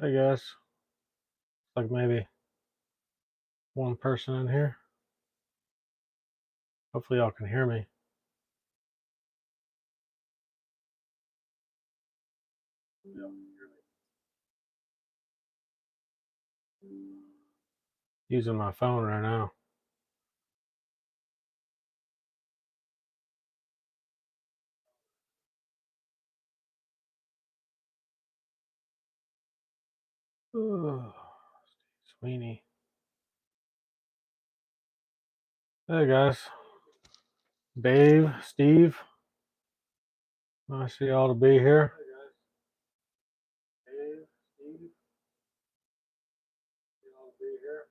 I guess. Like maybe one person in here. Hopefully y'all can hear me. Using my phone right now. Ugh, Sweeney. Hey guys. Dave, Steve. Nice of y'all to be here. Dave, Steve. Y'all be here.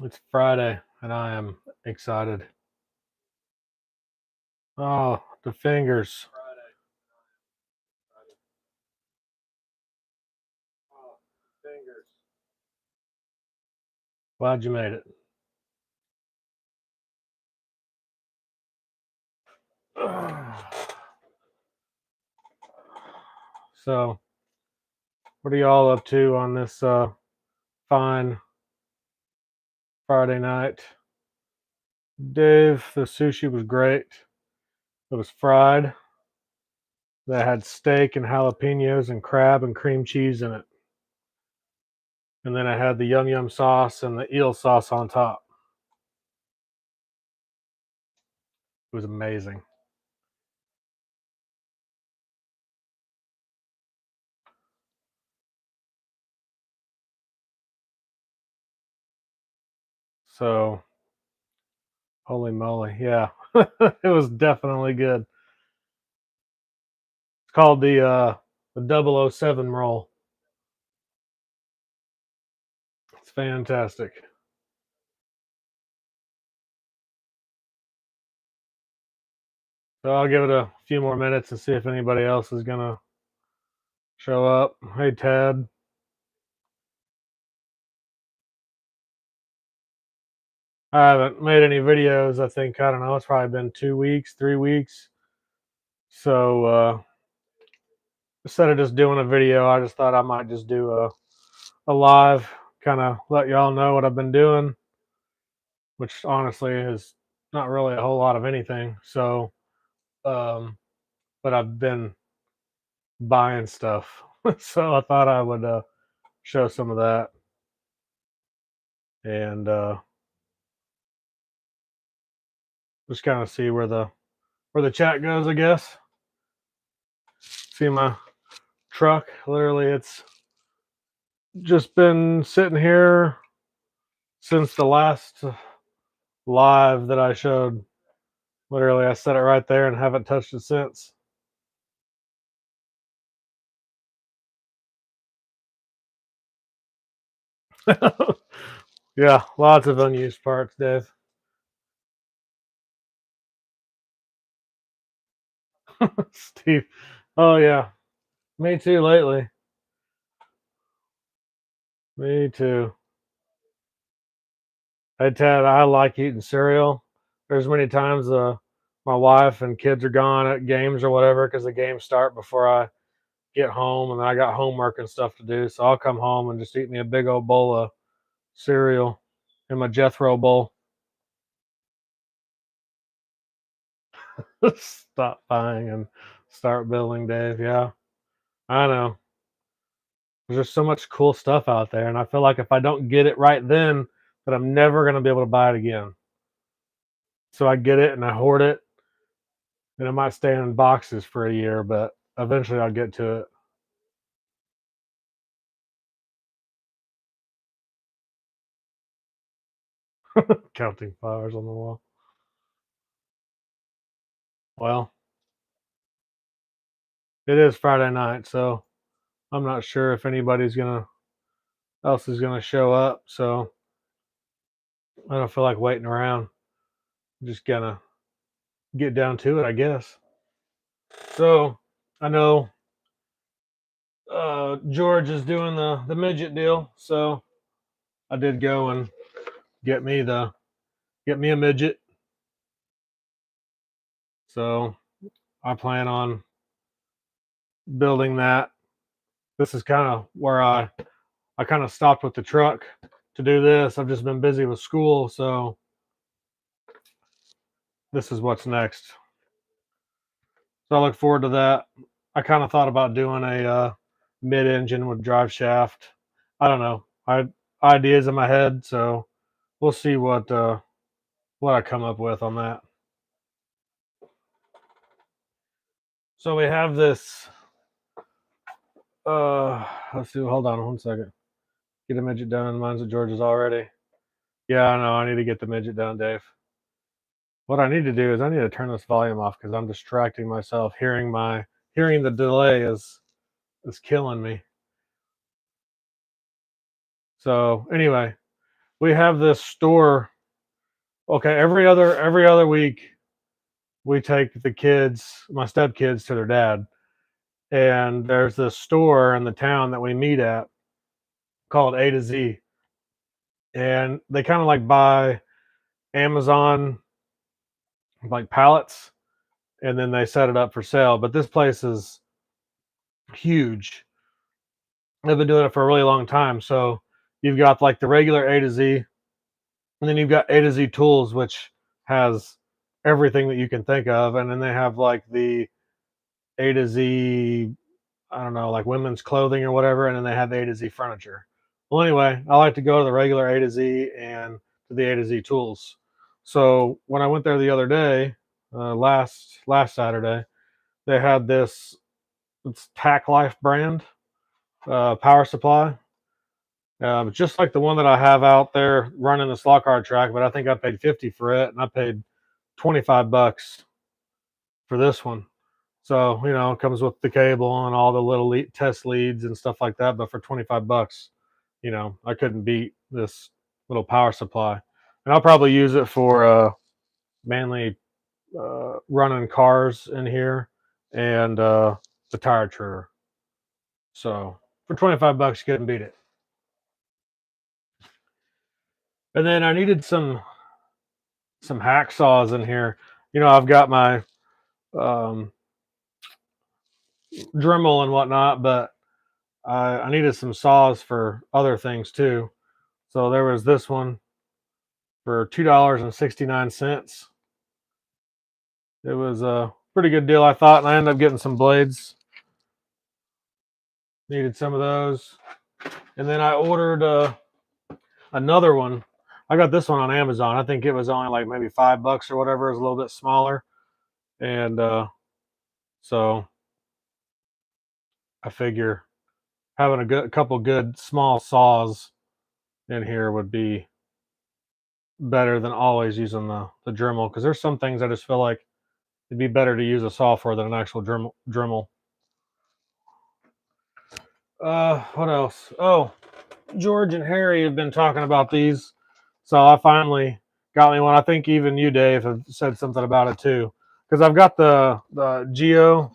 It's Friday and I am excited. Oh, the fingers. Oh, fingers. Glad you made it. So, what are y'all up to on this fine Friday night? Dave, the sushi was great. It was fried. They had steak and jalapenos and crab and cream cheese in it. And then I had the yum yum sauce and the eel sauce on top. It was amazing. So, holy moly. Yeah, it was definitely good. It's called the 007 roll. It's fantastic. So I'll give it a few more minutes and see if anybody else is going to show up. Hey, Ted. I haven't made any videos. I think, I don't know, it's probably been 2 weeks, 3 weeks. So instead of just doing a video, I just thought I might just do a live, kind of let y'all know what I've been doing, which honestly is not really a whole lot of anything. So, but I've been buying stuff. So I thought I would show some of that. And just kind of see where the chat goes, I guess. See my truck. Literally, it's just been sitting here since the last live that I showed. Literally, I set it right there and haven't touched it since. Yeah, lots of unused parts, Dave. Steve. Oh yeah, me too lately. Me too. Hey Ted, I like eating cereal. There's many times my wife and kids are gone at games or whatever because the games start before I get home, and I got homework and stuff to do. So I'll come home and just eat me a big old bowl of cereal in my Jethro bowl. Stop buying and start building, Dave. Yeah, I know. There's just so much cool stuff out there, and I feel like if I don't get it right then, that I'm never gonna be able to buy it again. So I get it and I hoard it, and it might stay in boxes for a year, but eventually I'll get to it. Counting flowers on the wall. Well, it is Friday night, so I'm not sure if anybody's gonna else is gonna show up. So I don't feel like waiting around. I'm just gonna get down to it, I guess. So I know George is doing the midget deal, so I did go and get me the get me a midget. So I plan on building that this is kind of where I kind of stopped with the truck to do this. I've just been busy with school, so this is what's next. So I look forward to that. I kind of thought about doing a mid-engine with drive shaft. I don't know. I ideas in my head, so we'll see what I come up with on that. So we have this. Let's see. Hold on 1 second. Get a midget done. Mine's at George's already. Yeah, I know. I need to get the midget done, Dave. What I need to do is I need to turn this volume off because I'm distracting myself. Hearing the delay is killing me. So anyway, we have this store. Okay, every other week we take the kids, my stepkids, to their dad, and there's this store in the town that we meet at called A to Z, and they kind of like buy Amazon like pallets, and then they set it up for sale. But this place is huge. They've been doing it for a really long time. So you've got like the regular A to Z, and then you've got A to Z Tools, which has everything that you can think of, and then they have like the A to Z, I don't know, like women's clothing or whatever, and then they have the A to Z furniture. Well, anyway, I like to go to the regular A to Z and to the A to Z Tools. So when I went there the other day, last Saturday, they had this, it's Tac Life brand power supply, just like the one that I have out there running the slot car track. But I think I paid 50 for it, and I paid $25 for this one. So it comes with the cable and all the little test leads and stuff like that. But for $25, I couldn't beat this little power supply, and I'll probably use it for mainly running cars in here and the tire trailer. So for $25, you couldn't beat it. And then I needed some hacksaws in here. I've got my Dremel and whatnot, but I needed some saws for other things too. So there was this one for $2.69. It was a pretty good deal, I thought, and I ended up getting some blades. Needed some of those. And then I ordered another one. I got this one on Amazon. I think it was only like maybe $5 or whatever. It was a little bit smaller. And so I figure having a couple good small saws in here would be better than always using the Dremel, because there's some things I just feel like it'd be better to use a saw for than an actual Dremel. What else? Oh, George and Harry have been talking about these, so I finally got me one. I think even you, Dave, have said something about it too, because I've got the Geo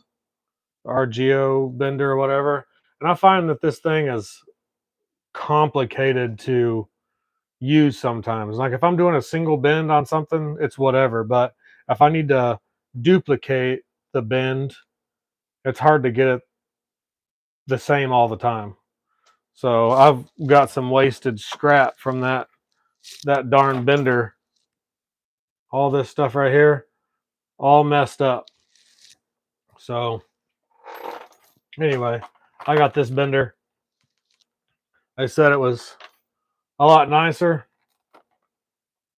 bender or whatever, and I find that this thing is complicated to use sometimes. Like if I'm doing a single bend on something, it's whatever, but if I need to duplicate the bend, it's hard to get it the same all the time. So I've got some wasted scrap from that darn bender. All this stuff right here, all messed up. So anyway, I got this bender. They said it was a lot nicer,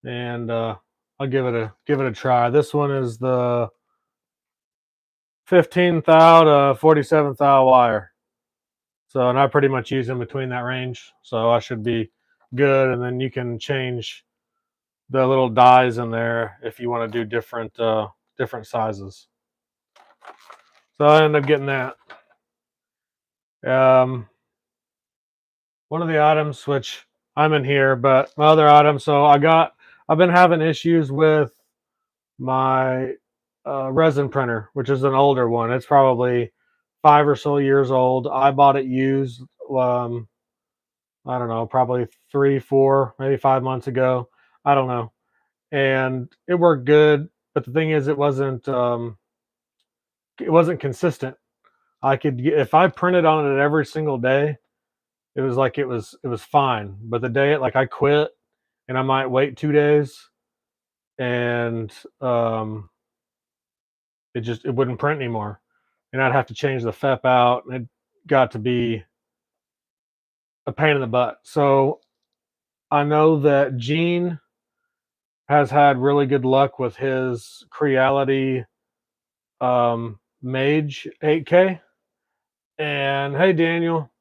and I'll give it a try. This one is the 15 thou to 47 thou wire. So, and I pretty much use in between that range, so I should be good. And then you can change the little dies in there if you want to do different sizes. So I ended up getting that. One of the items, which I'm in here, but my other item. So I've been having issues with my resin printer, which is an older one. It's probably 5 or so years old. I bought it used. I don't know, probably 3, 4, maybe 5 months ago. I don't know. And it worked good, but the thing is, it wasn't consistent. I could get, if I printed on it every single day, it was like it was fine. But the day like I quit and I might wait 2 days and it wouldn't print anymore. And I'd have to change the FEP out, and it got to be a pain in the butt. So I know that Gene has had really good luck with his Creality Mage 8K. And hey, Daniel.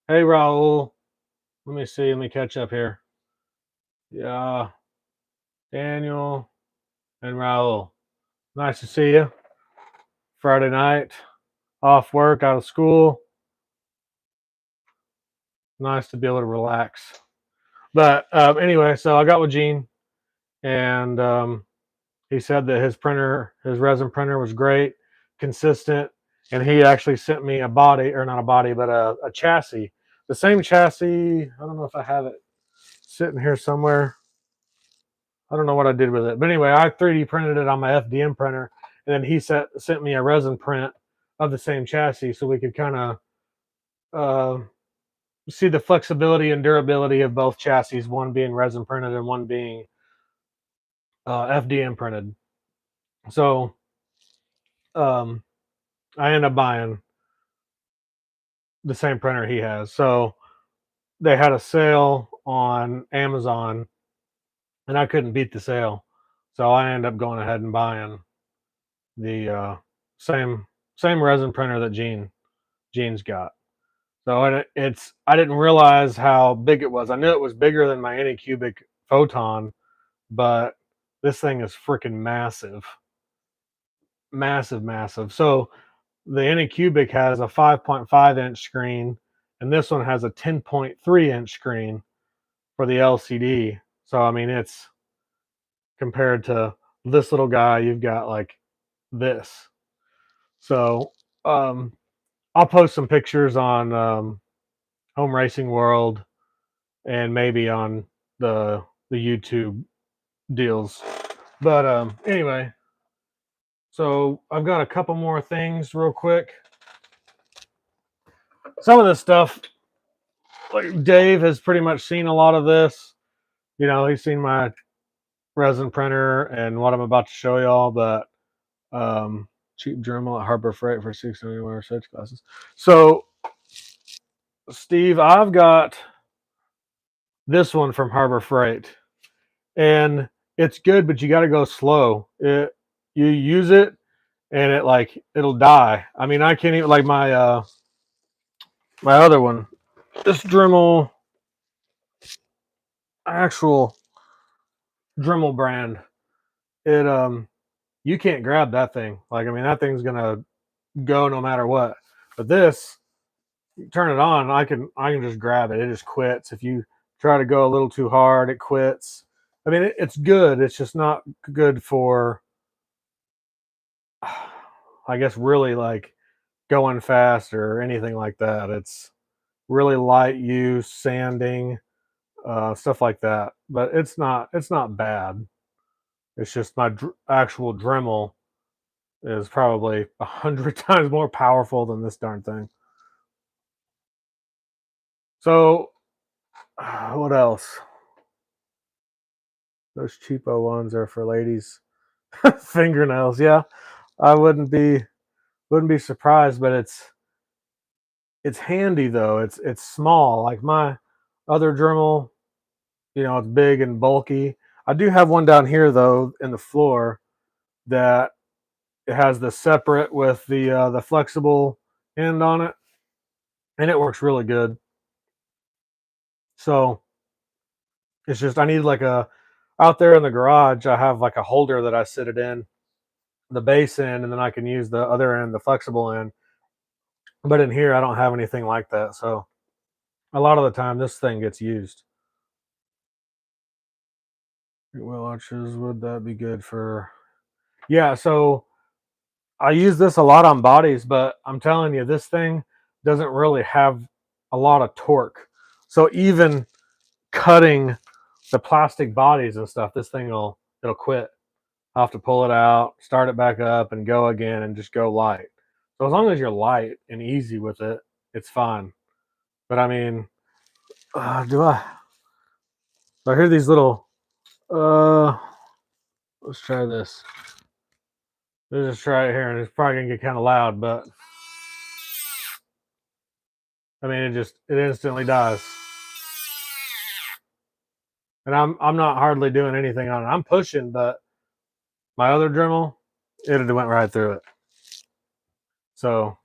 Hey, Raul. Let me see. Let me catch up here. Yeah, Daniel and Raul. Nice to see you. Friday night, off work, out of school. Nice to be able to relax. But anyway, so I got with Gene, and he said that his printer, his resin printer, was great, consistent, and he actually sent me a body, or not a body, but a chassis. The same chassis. I don't know if I have it sitting here somewhere. I don't know what I did with it, but anyway, I 3D printed it on my FDM printer, and then he sent me a resin print of the same chassis, so we could kind of see the flexibility and durability of both chassis, one being resin printed and one being FDM printed. So I ended up buying the same printer he has. So they had a sale on Amazon, and I couldn't beat the sale, so I ended up going ahead and buying the same resin printer that Gene's got. So I didn't realize how big it was. I knew it was bigger than my Anycubic Photon, but this thing is freaking massive. Massive. So the Anycubic has a 5.5 inch screen, and this one has a 10.3 inch screen for the LCD. So I mean, it's compared to this little guy, you've got like this. So I'll post some pictures on Home Racing World and maybe on the YouTube deals. But anyway, so I've got a couple more things real quick. Some of this stuff, like Dave has pretty much seen a lot of this. You know, he's seen my resin printer and what I'm about to show y'all, but cheap Dremel at Harbor Freight for $6.91 research glasses. So Steve, I've got this one from Harbor Freight, and it's good, but you got to go slow. You use it and it'll die. I mean, I can't even, like my my other one, this Dremel, actual Dremel brand, it you can't grab that thing. Like, I mean, that thing's gonna go no matter what. But this, you turn it on, I can just grab it. It just quits. If you try to go a little too hard, it quits. I mean, it's good. It's just not good for, I guess, really like going fast or anything like that. It's really light use, sanding, stuff like that. But it's not bad. It's just my actual Dremel is probably 100 times more powerful than this darn thing. So, what else? Those cheapo ones are for ladies' fingernails. Yeah, I wouldn't be surprised, but it's handy though. It's small. Like my other Dremel, you know, it's big and bulky. I do have one down here though in the floor that it has the separate with the flexible end on it, and it works really good. So it's just I need like a out there in the garage. I have like a holder that I sit it in, the base end, and then I can use the other end, the flexible end. But in here, I don't have anything like that. So a lot of the time, this thing gets used. Wheel arches, would that be good for? Yeah, so I use this a lot on bodies, but I'm telling you, this thing doesn't really have a lot of torque. So even cutting the plastic bodies and stuff, this thing it'll quit. I'll have to pull it out, start it back up, and go again, and just go light. So as long as you're light and easy with it, it's fine. But I mean, I hear these little, let's try this. Let's just try it here, and it's probably gonna get kind of loud, but I mean, it instantly dies. And I'm not hardly doing anything on it. I'm pushing, but my other Dremel, it went right through it. So,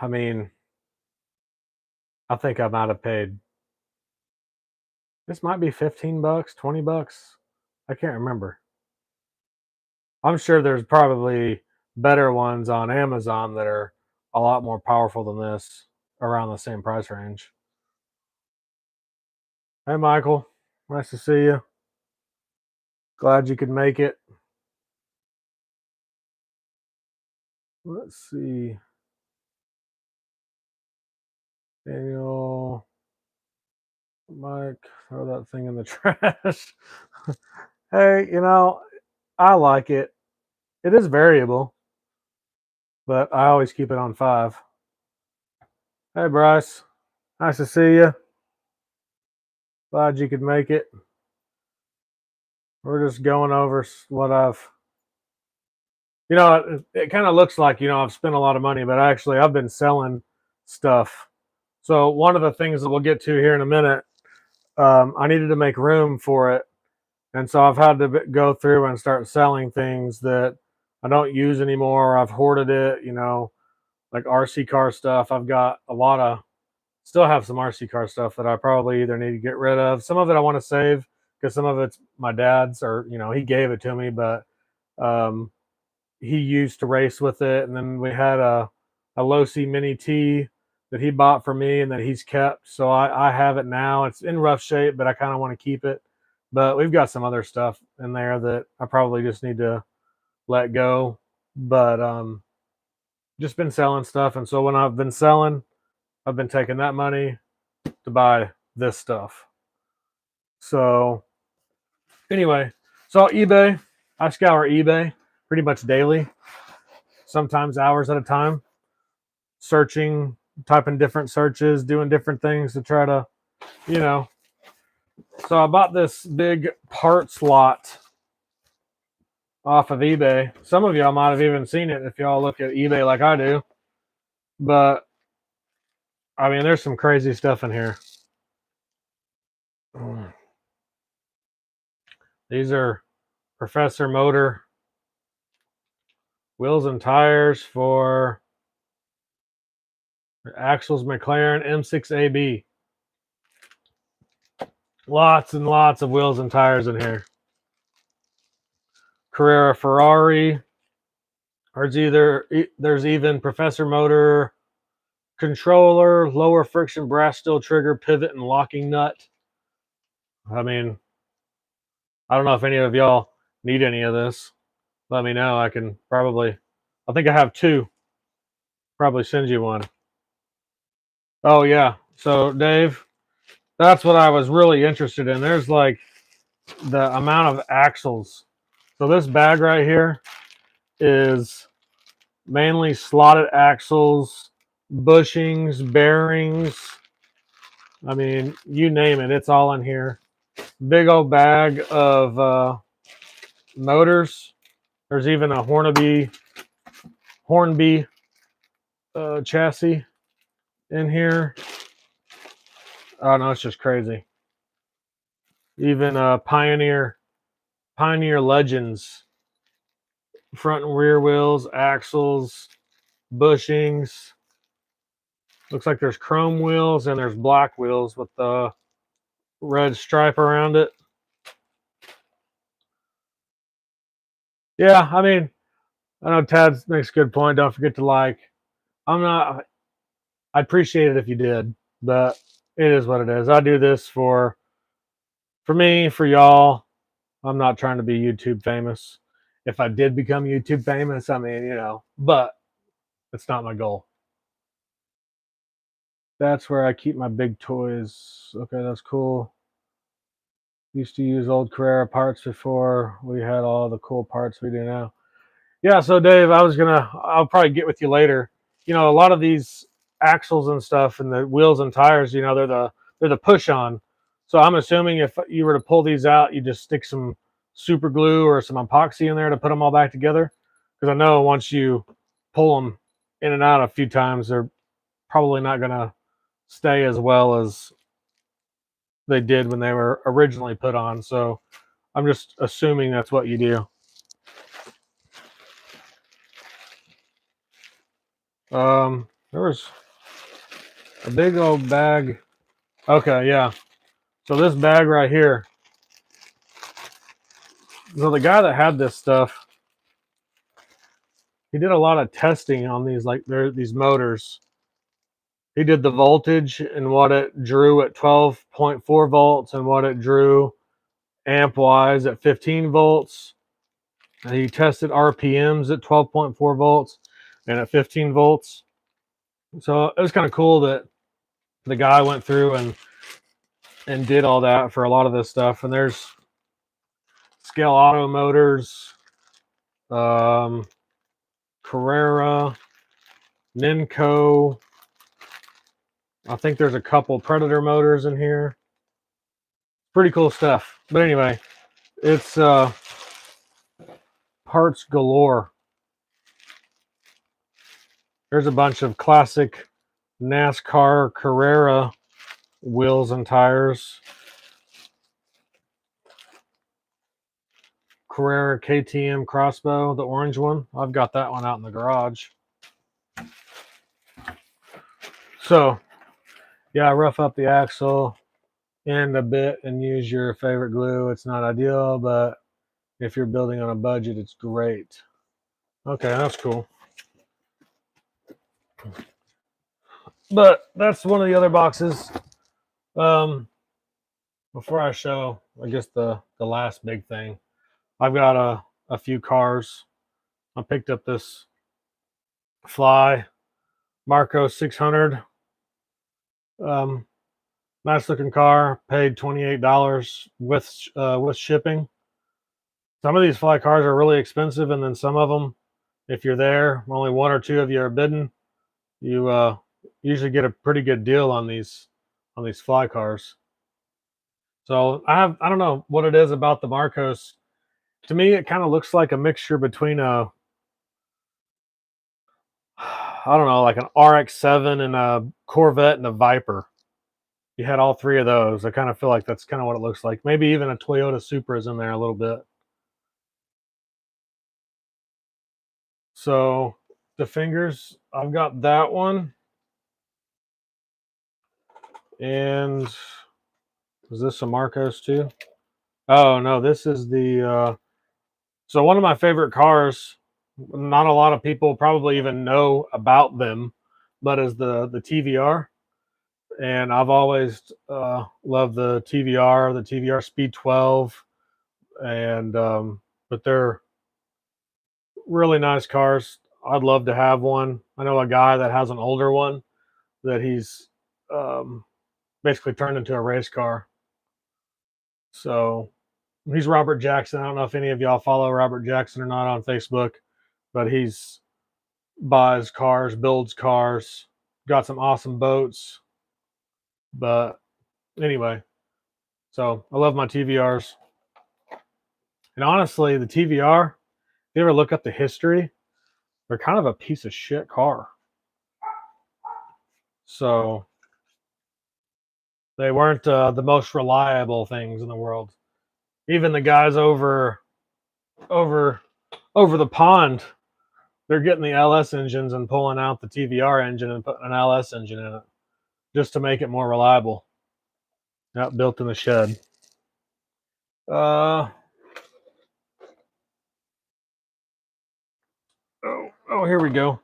I mean, I think I might have paid. This might be 15 bucks, 20 bucks. I can't remember. I'm sure there's probably better ones on Amazon that are a lot more powerful than this, around the same price range. Hey, Michael. Nice to see you. Glad you could make it. Let's see. Daniel, Mike, throw that thing in the trash. Hey, I like it. It is variable, but I always keep it on 5. Hey, Bryce. Nice to see you. Glad you could make it. We're just going over what I've, it kind of looks like, I've spent a lot of money, but actually I've been selling stuff. So one of the things that we'll get to here in a minute, I needed to make room for it. And so I've had to go through and start selling things that I don't use anymore. I've hoarded it, like RC car stuff. I've got still have some RC car stuff that I probably either need to get rid of. Some of it I want to save because some of it's my dad's, or, he gave it to me, but he used to race with it. And then we had a Losi Mini T that he bought for me and that he's kept. So I have it now. It's in rough shape, but I kind of want to keep it. But we've got some other stuff in there that I probably just need to let go. But just been selling stuff. And so when I've been selling, I've been taking that money to buy this stuff. So anyway, so eBay, I scour eBay pretty much daily, sometimes hours at a time, searching, typing different searches, doing different things to try to, So I bought this big parts lot off of eBay. Some of y'all might have even seen it if y'all look at eBay like I do. But I mean, there's some crazy stuff in here. These are Professor Motor wheels and tires for Axles McLaren M6AB. Lots and lots of wheels and tires in here. Carrera Ferrari. There's even Professor Motor controller, lower friction brass steel trigger, pivot, and locking nut. I mean, I don't know if any of y'all need any of this. Let me know. I think I have 2. Probably send you one. Oh, yeah. So, Dave, that's what I was really interested in. There's like the amount of axles. So this bag right here is mainly slotted axles, bushings, bearings. I mean, you name it, it's all in here. Big old bag of motors. There's even a Hornby chassis in here. Oh no, it's just crazy. Even Pioneer Legends, front and rear wheels, axles, bushings. Looks like there's chrome wheels and there's black wheels with the red stripe around it. Yeah, I mean, I know Tad makes a good point. Don't forget to like. I appreciate it if you did, but it is what it is. I do this for me, for y'all. I'm not trying to be YouTube famous. If I did become YouTube famous, I mean, but it's not my goal. That's where I keep my big toys. Okay, that's cool. Used to use old Carrera parts before we had all the cool parts we do now. Yeah, so Dave, I'll probably get with you later. You know, a lot of these axles and stuff and the wheels and tires, you know, they're the push on. So I'm assuming if you were to pull these out, you just stick some super glue or some epoxy in there to put them all back together. Because I know once you pull them in and out a few times, they're probably not going to stay as well as they did when they were originally put on. So I'm just assuming that's what you do. There was a big old bag. Okay, yeah. So this bag right here. So the guy that had this stuff, he did a lot of testing on these these motors. He did the voltage and what it drew at 12.4 volts and what it drew amp wise at 15 volts. And he tested RPMs at 12.4 volts and at 15 volts. So it was kind of cool that the guy went through and did all that for a lot of this stuff. And there's Scale Auto Motors, Carrera, Ninco. I think there's a couple Predator motors in here. Pretty cool stuff. But anyway, it's parts galore. There's a bunch of classic NASCAR Carrera wheels and tires. Carrera KTM Crossbow, the orange one. I've got that one out in the garage. So, yeah, rough up the axle and a bit and use your favorite glue. It's not ideal, but if you're building on a budget, it's great. Okay, that's cool. But that's one of the other boxes. Before I show, I guess the last big thing, I've got a few cars. I picked up this Fly Marco 600. Nice looking car. Paid $28 with shipping. Some of these Fly cars are really expensive, and then some of them, if you're there, only one or two of you are bidding. You usually get a pretty good deal on these Fly cars. So I don't know what it is about the Marcos. To me, it kind of looks like a mixture between I don't know, like an RX-7 and a Corvette and a Viper. You had all three of those. I kind of feel like that's kind of what it looks like. Maybe even a Toyota Supra is in there a little bit. So the fingers, I've got that one. And is this a Marcos too? Oh no, this is the so one of my favorite cars. Not a lot of people probably even know about them, but is the TVR. And I've always loved the TVR Speed 12, and but they're really nice cars. I'd love to have one. I know a guy that has an older one that he's um, basically turned into a race car. So he's Robert Jackson. I don't know if any of y'all follow Robert Jackson or not on Facebook, but he's buys cars, builds cars, got some awesome boats. But anyway, so I love my TVRs. And honestly, the TVR, if you ever look up the history, they're kind of a piece of shit car. So they weren't the most reliable things in the world. Even the guys over over the pond, they're getting the LS engines and pulling out the TVR engine and putting an LS engine in it just to make it more reliable. Not built in the shed. Oh, here we go.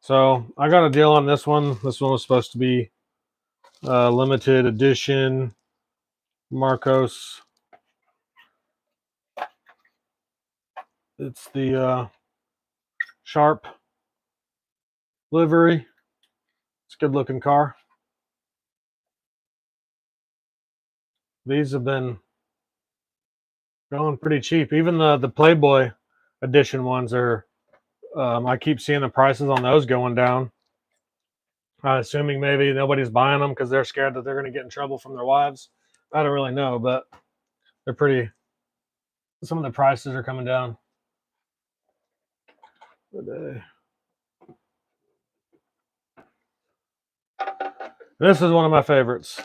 So I got a deal on this one. This one was supposed to be limited edition Marcos. It's the Sharp livery. It's a good looking car. These have been going pretty cheap. Even the Playboy edition ones are. I keep seeing the prices on those going down. Assuming maybe nobody's buying them because they're scared that they're going to get in trouble from their wives. I don't really know, but they're pretty. Some of the prices are coming down. This is one of my favorites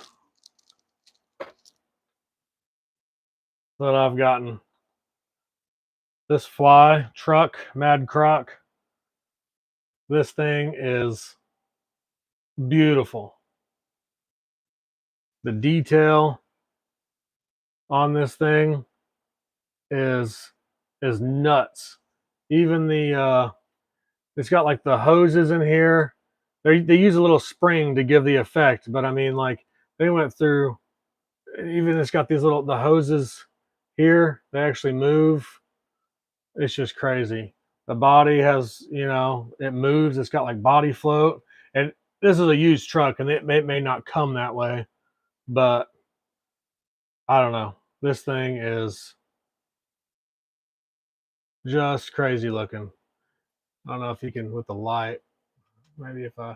that I've gotten. This Fly truck, Mad Croc. This thing is beautiful. The detail on this thing is nuts. Even the it's got like the hoses in here. They use a little spring to give the effect, but I mean, like, they went through. Even it's got these little the hoses here. They actually move. It's just crazy. The body has, it moves. It's got like body float, and this is a used truck, and it may not come that way, but I don't know. This thing is just crazy looking. I don't know if you can with the light. Maybe if I.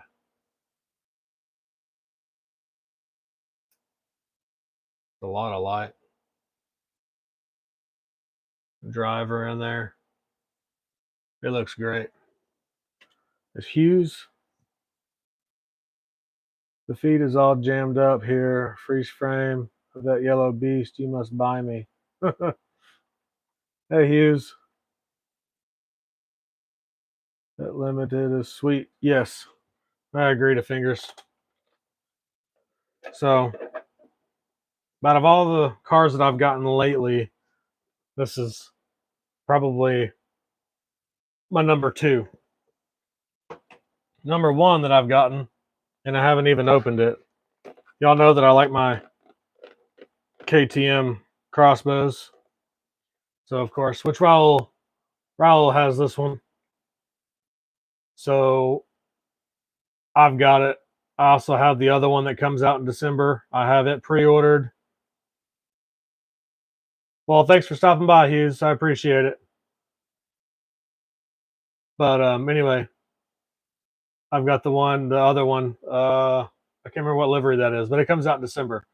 A lot of light. Driver in there. It looks great. There's Hughes. The feed is all jammed up here. Freeze frame of that yellow beast. You must buy me. Hey, Hughes. That limited is sweet. Yes, I agree to fingers. So, out of all the cars that I've gotten lately, this is probably my number 2. Number 1 that I've gotten, and I haven't even opened it. Y'all know that I like my KTM crossbows. So, of course, which Raul has this one. So, I've got it. I also have the other one that comes out in December. I have it pre-ordered. Well, thanks for stopping by, Hughes. I appreciate it. But anyway, I've got the other one. I can't remember what livery that is, but it comes out in December.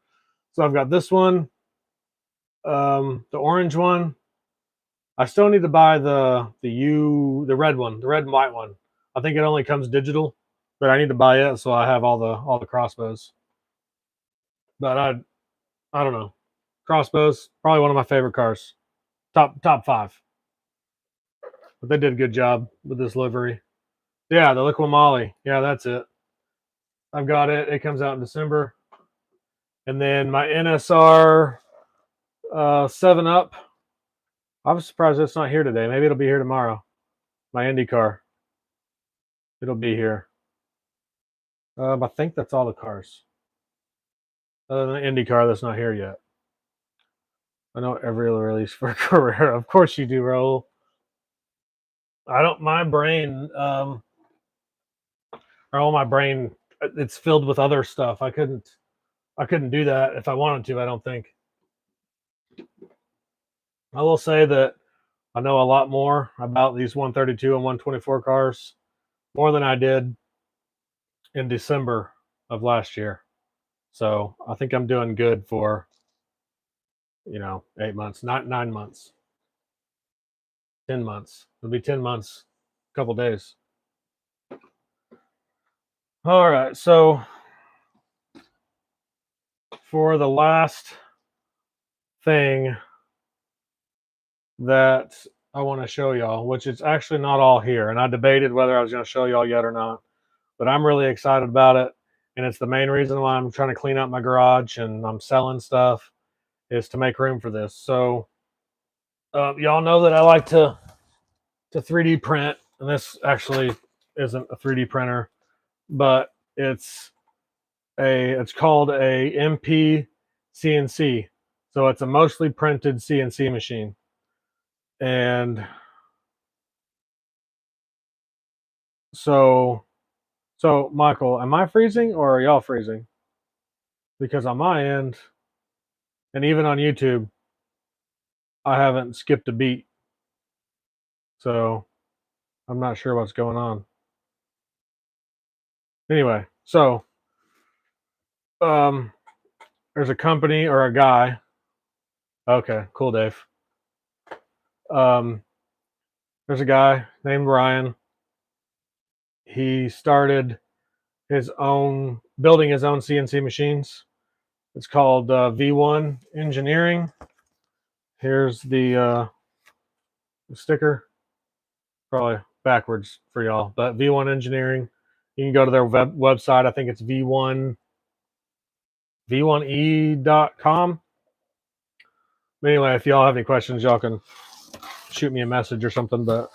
So I've got this one, the orange one. I still need to buy the red one, the red and white one. I think it only comes digital, but I need to buy it so I have all the crossbows. But I don't know. Crossbows, probably one of my favorite cars. Top 5. But they did a good job with this livery. Yeah, the Liqui-Moly. Yeah, that's it. I've got it. It comes out in December. And then my NSR 7 Up. I'm surprised it's not here today. Maybe it'll be here tomorrow. My IndyCar. It'll be here. I think that's all the cars. Other than the IndyCar that's not here yet. I know every release for Carrera. Of course you do, Raul. I don't. My brain, my brain, it's filled with other stuff. I couldn't do that if I wanted to. I don't think. I will say that I know a lot more about these 132 and 124 cars, more than I did in December of last year. So I think I'm doing good for, 8 months, not 9 months, 10 months. It'll be 10 months, a couple days. All right. So for the last thing that I want to show y'all, which is actually not all here, and I debated whether I was going to show y'all yet or not, but I'm really excited about it. And it's the main reason why I'm trying to clean up my garage and I'm selling stuff, is to make room for this. So y'all know that I like to 3D print, and this actually isn't a 3D printer, but it's called a MP CNC. So it's a mostly printed CNC machine. And so Michael, am I freezing or are y'all freezing? Because on my end, and even on YouTube, I haven't skipped a beat. So I'm not sure what's going on. Anyway, so um, there's a company or a guy. Okay, cool, Dave. Um, there's a guy named Ryan. He started building his own CNC machines. It's called V1 Engineering. Here's the sticker, probably backwards for y'all, but V1 Engineering. You can go to their website. I think it's v1e.com. Anyway, if y'all have any questions, y'all can shoot me a message or something. But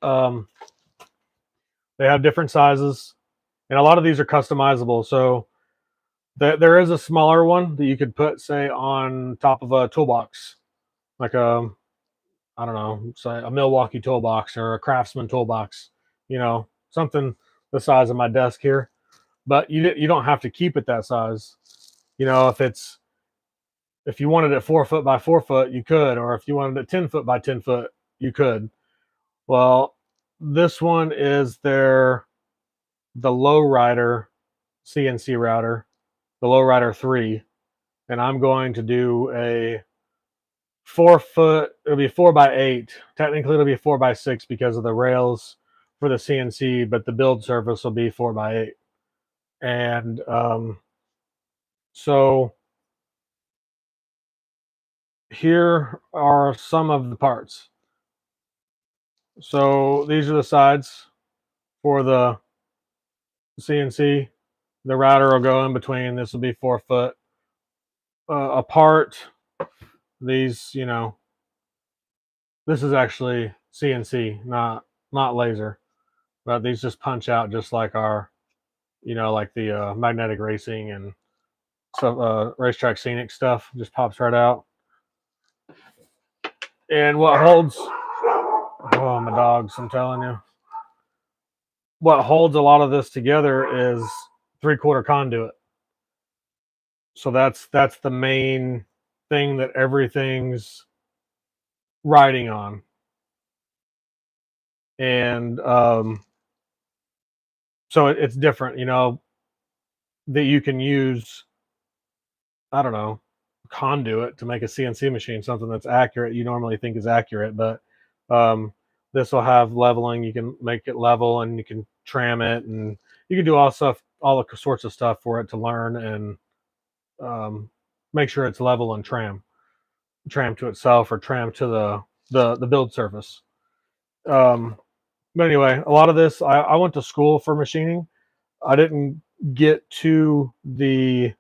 um, they have different sizes, and a lot of these are customizable. So there is a smaller one that you could put, say, on top of a toolbox, like I don't know, say a Milwaukee toolbox or a Craftsman toolbox. You know, something the size of my desk here. But you don't have to keep it that size. You know, if you wanted it 4 foot by 4 foot, you could, or if you wanted it 10 foot by 10 foot, you could. Well, this one is the Lowrider CNC router, the Lowrider 3, and I'm going to do a 4 foot. It'll be 4x8. Technically, it'll be 4x6 because of the rails for the CNC, but the build surface will be 4x8. And so here are some of the parts. So these are the sides for the CNC. The router will go in between. This will be 4 foot apart. These, this is actually CNC, not laser, but these just punch out just like our, like the magnetic racing and stuff, racetrack scenic stuff. Just pops right out. And what holds, oh, my dogs, I'm telling you, what holds a lot of this together is 3/4 conduit. So that's the main thing that everything's riding on. And so it's different, that you can use, I don't know, conduit to make a CNC machine, something that's accurate, you normally think is accurate, but um, this will have leveling. You can make it level and you can tram it, and you can do all the sorts of stuff for it to learn and make sure it's level and tram to itself or tram to the build surface. But anyway, a lot of this, I went to school for machining. I didn't get to the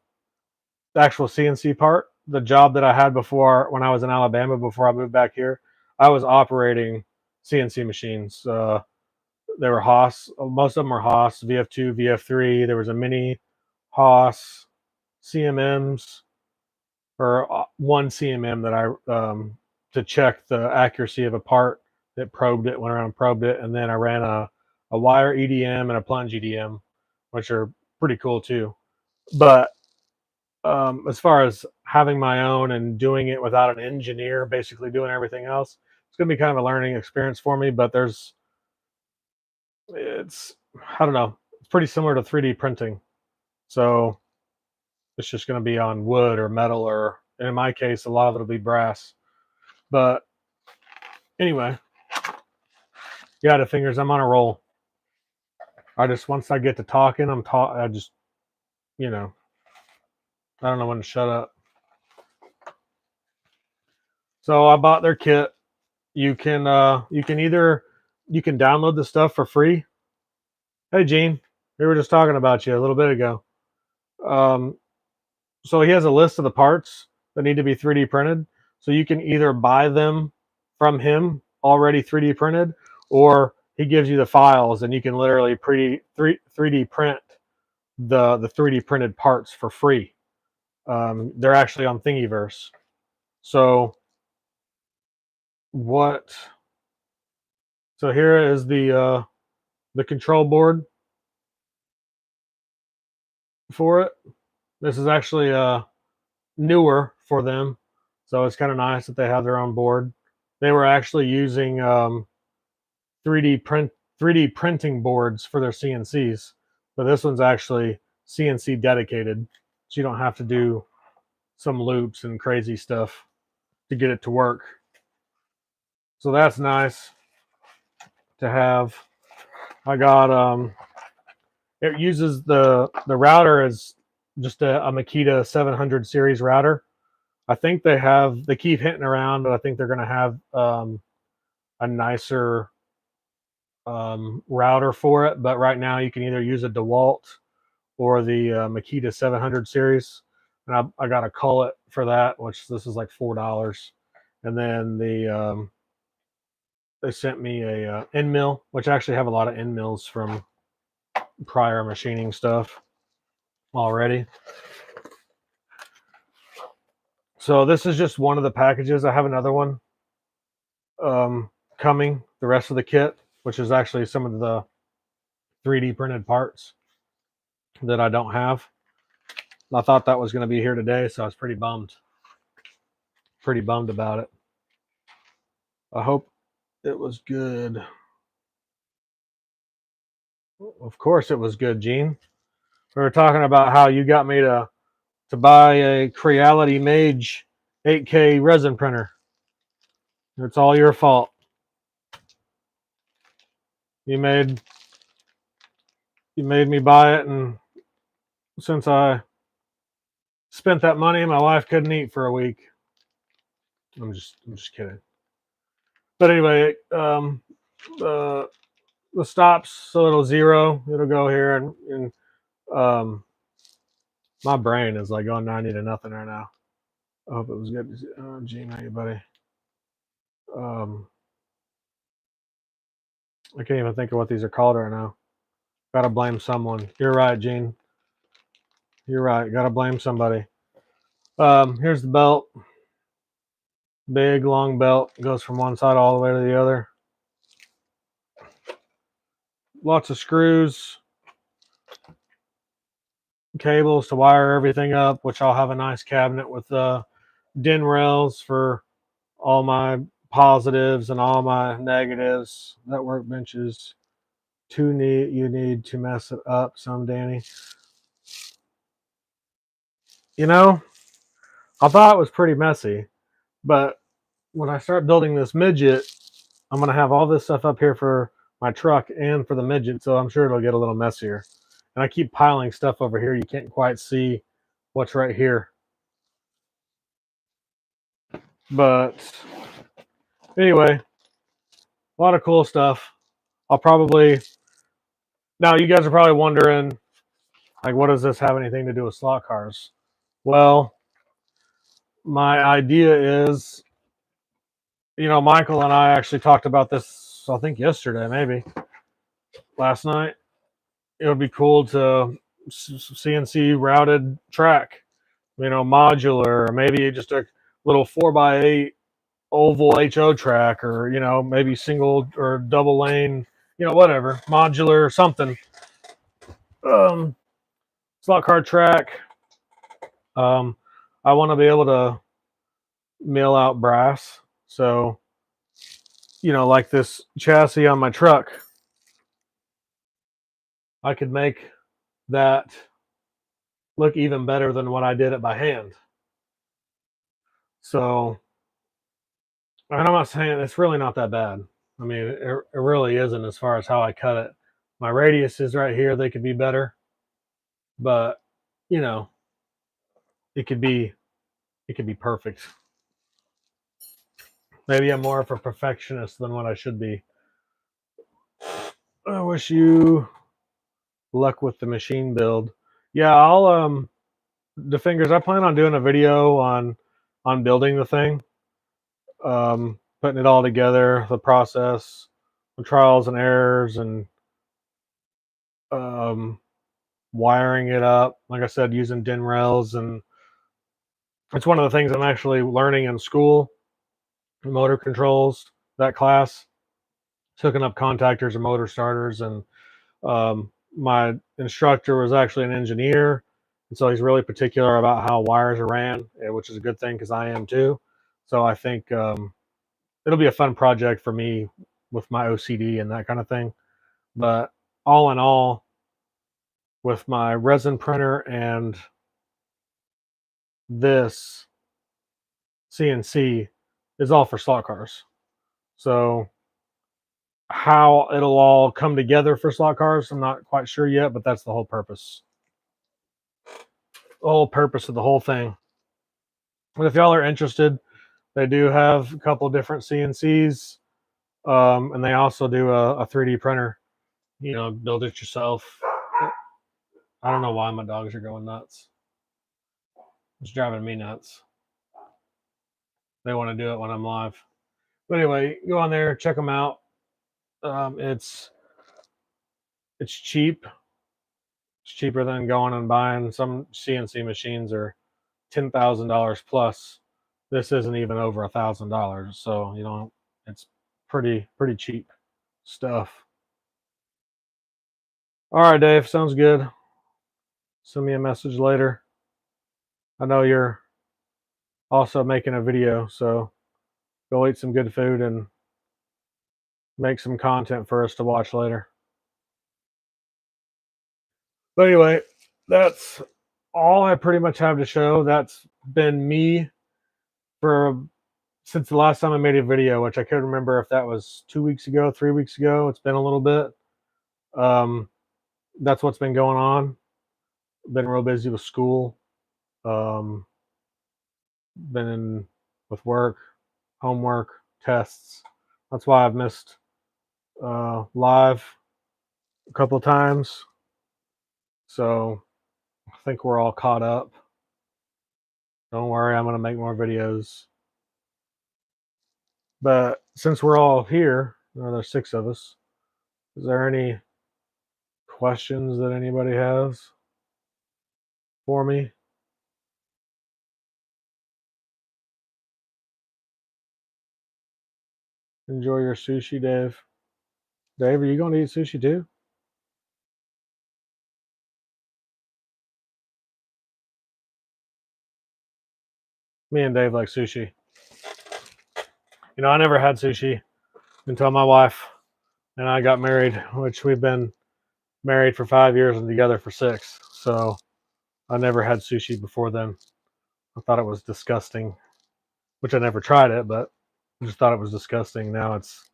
actual CNC part. The job that I had before, when I was in Alabama, before I moved back here, I was operating CNC machines. They were Haas. Most of them were Haas, VF2, VF3. There was a mini Haas, CMMs, or one CMM that to check the accuracy of a part that probed it, went around and probed it. And then I ran a wire EDM and a plunge EDM, which are pretty cool too. But as far as having my own and doing it without an engineer, basically doing everything else, it's going to be kind of a learning experience for me. But I don't know, it's pretty similar to 3D printing. So it's just going to be on wood or metal, or in my case, a lot of it'll be brass. But anyway, yeah, the fingers, I'm on a roll. Once I get to talking, I just, I don't know when to shut up. So I bought their kit. You can download the stuff for free. Hey, Gene, we were just talking about you a little bit ago. So he has a list of the parts that need to be 3D printed. So you can either buy them from him already 3D printed, or he gives you the files and you can literally 3D print the 3D printed parts for free. They're actually on Thingiverse. So here is the control board for it. This is actually newer for them, so it's kind of nice that they have their own board. They were actually using 3D printing boards for their CNCs, but this one's actually CNC dedicated, so you don't have to do some loops and crazy stuff to get it to work. So that's nice to have. I got it uses the router as just a Makita 700 series router. I think they keep hinting around, but I think they're going to have a nicer router for it. But right now you can either use a DeWalt or the Makita 700 series. And I got a cullet for that, which this is like $4. And then they sent me a end mill, which I actually have a lot of end mills from prior machining stuff already. So this is just one of the packages. I have another one coming, the rest of the kit, which is actually some of the 3D printed parts that I don't have. I thought that was going to be here today, so I was pretty bummed about it. I hope it was good. Of course it was good, Gene. We were talking about how you got me to buy a Creality Mage 8K resin printer. It's all your fault. You made me buy it, and since I spent that money, my wife couldn't eat for a week. I'm just kidding. But anyway, the stops, so it'll zero. It'll go here, and my brain is like going 90 to nothing right now. I hope it was good. Gene, how you, buddy? I can't even think of what these are called right now. Gotta blame someone. You're right, Gene. You're right. Gotta blame somebody. Here's the belt. Big, long belt. Goes from one side all the way to the other. Lots of screws. Cables to wire everything up, which I'll have a nice cabinet with DIN rails for all my positives and all my negatives. That workbench is too neat. You need to mess it up some, Danny. You know, I thought it was pretty messy, but when I start building this midget, I'm going to have all this stuff up here for my truck and for the midget, so I'm sure it'll get a little messier. And I keep piling stuff over here. You can't quite see what's right here. But anyway, a lot of cool stuff. I'll probably... Now, you guys are probably wondering, like, what does this have anything to do with slot cars? Well, my idea is, you know, Michael and I actually talked about this, I think yesterday, maybe last night. It would be cool to CNC routed track, you know, modular, or maybe just a little 4x8 oval HO track, or, you know, maybe single or double lane, you know, whatever, modular or something. Slot car track. I want to be able to mill out brass. So, you know, like this chassis on my truck, I could make that look even better than what I did it by hand. So, and I'm not saying it's really not that bad. I mean, it really isn't as far as how I cut it. My radius is right here. They could be better, but you know, it could be perfect. Maybe I'm more of a perfectionist than what I should be. I wish you luck with the machine build. Yeah, I'll the fingers. I plan on doing a video on building the thing, putting it all together, the process, the trials and errors, and wiring it up. Like I said, using DIN rails, and it's one of the things I'm actually learning in school. Motor controls, that class, hooking up contactors and motor starters, and my instructor was actually an engineer, and so he's really particular about how wires are ran, which is a good thing because I am too. So I think it'll be a fun project for me with my OCD and that kind of thing. But all in all, with my resin printer and this CNC is all for slot cars. So how it'll all come together for slot cars, I'm not quite sure yet, but that's the whole purpose. The whole purpose of the whole thing. And if y'all are interested, they do have a couple different CNCs, and they also do a 3D printer. You know, build it yourself. I don't know why my dogs are going nuts. It's driving me nuts. They want to do it when I'm live. But anyway, go on there, check them out. It's cheap. It's cheaper than going and buying. Some CNC machines are $10,000 plus. This isn't even over $1,000, so you know it's pretty cheap stuff. All right, Dave, sounds good. Send me a message later. I know you're also making a video, so go eat some good food and make some content for us to watch later. But anyway, that's all I pretty much have to show. That's been me for since the last time I made a video, which I couldn't remember if that was 2 weeks ago, 3 weeks ago. It's been a little bit. That's what's been going on. Been real busy with school. Been in with work, homework, tests. That's why I've missed live a couple of times. So I think we're all caught up. Don't worry, I'm going to make more videos. But since we're all here, there's 6 of us, is there any questions that anybody has for me? Enjoy your sushi, Dave. Dave, are you going to eat sushi too? Me and Dave like sushi. You know, I never had sushi until my wife and I got married, which we've been married for 5 years and together for 6. So I never had sushi before then. I thought it was disgusting, which I never tried it, but I just thought it was disgusting. Now it's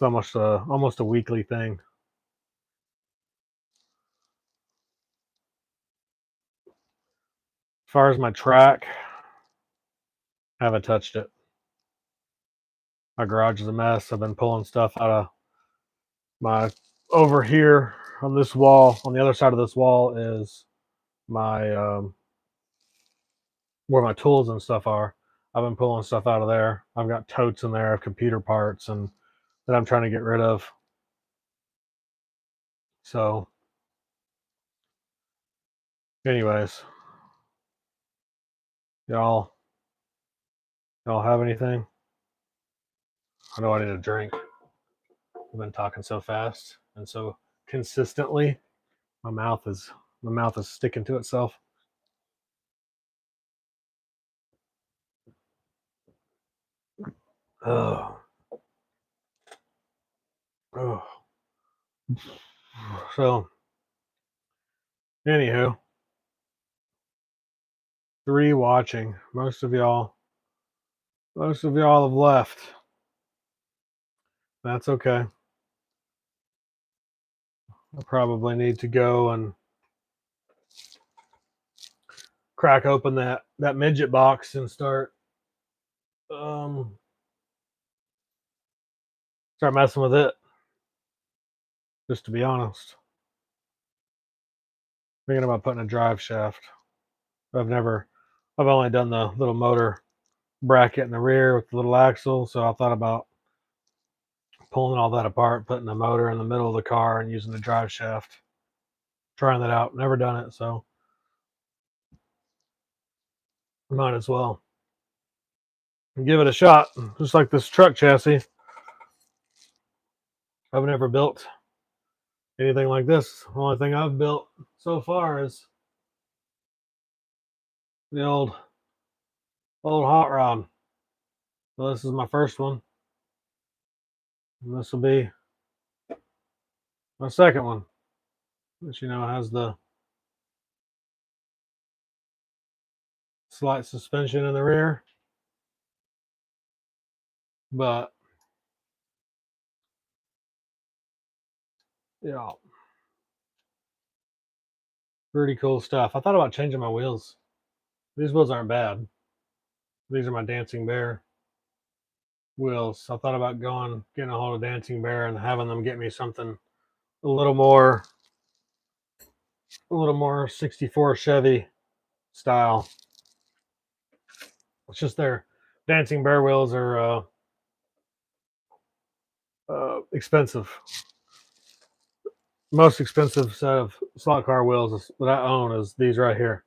almost a weekly thing. As far as my track, I haven't touched it. My garage is a mess. I've been pulling stuff out of my over here on this wall. On the other side of this wall is my where my tools and stuff are. I've been pulling stuff out of there. I've got totes in there of computer parts and that I'm trying to get rid of. So, anyways, y'all have anything? I know I need a drink. I've been talking so fast and so consistently. My mouth is sticking to itself. Oh. Oh. So, anywho, 3 watching. Most of y'all have left. That's okay. I probably need to go and crack open that midget box and start messing with it. Just to be honest, thinking about putting a drive shaft. I've only done the little motor bracket in the rear with the little axle, so I thought about pulling all that apart, putting the motor in the middle of the car, and using the drive shaft. Trying that out. Never done it, so might as well give it a shot. Just like this truck chassis. I've never built anything like this. The only thing I've built so far is the old hot rod. So this is my first one. And this will be my second one, which has the slight suspension in the rear, but yeah, pretty cool stuff. I thought about changing my wheels. These wheels aren't bad. These are my Dancing Bear wheels. I thought about getting a hold of Dancing Bear and having them get me something a little more 64 Chevy style. It's just their Dancing Bear wheels are expensive. Most expensive set of slot car wheels that I own is these right here.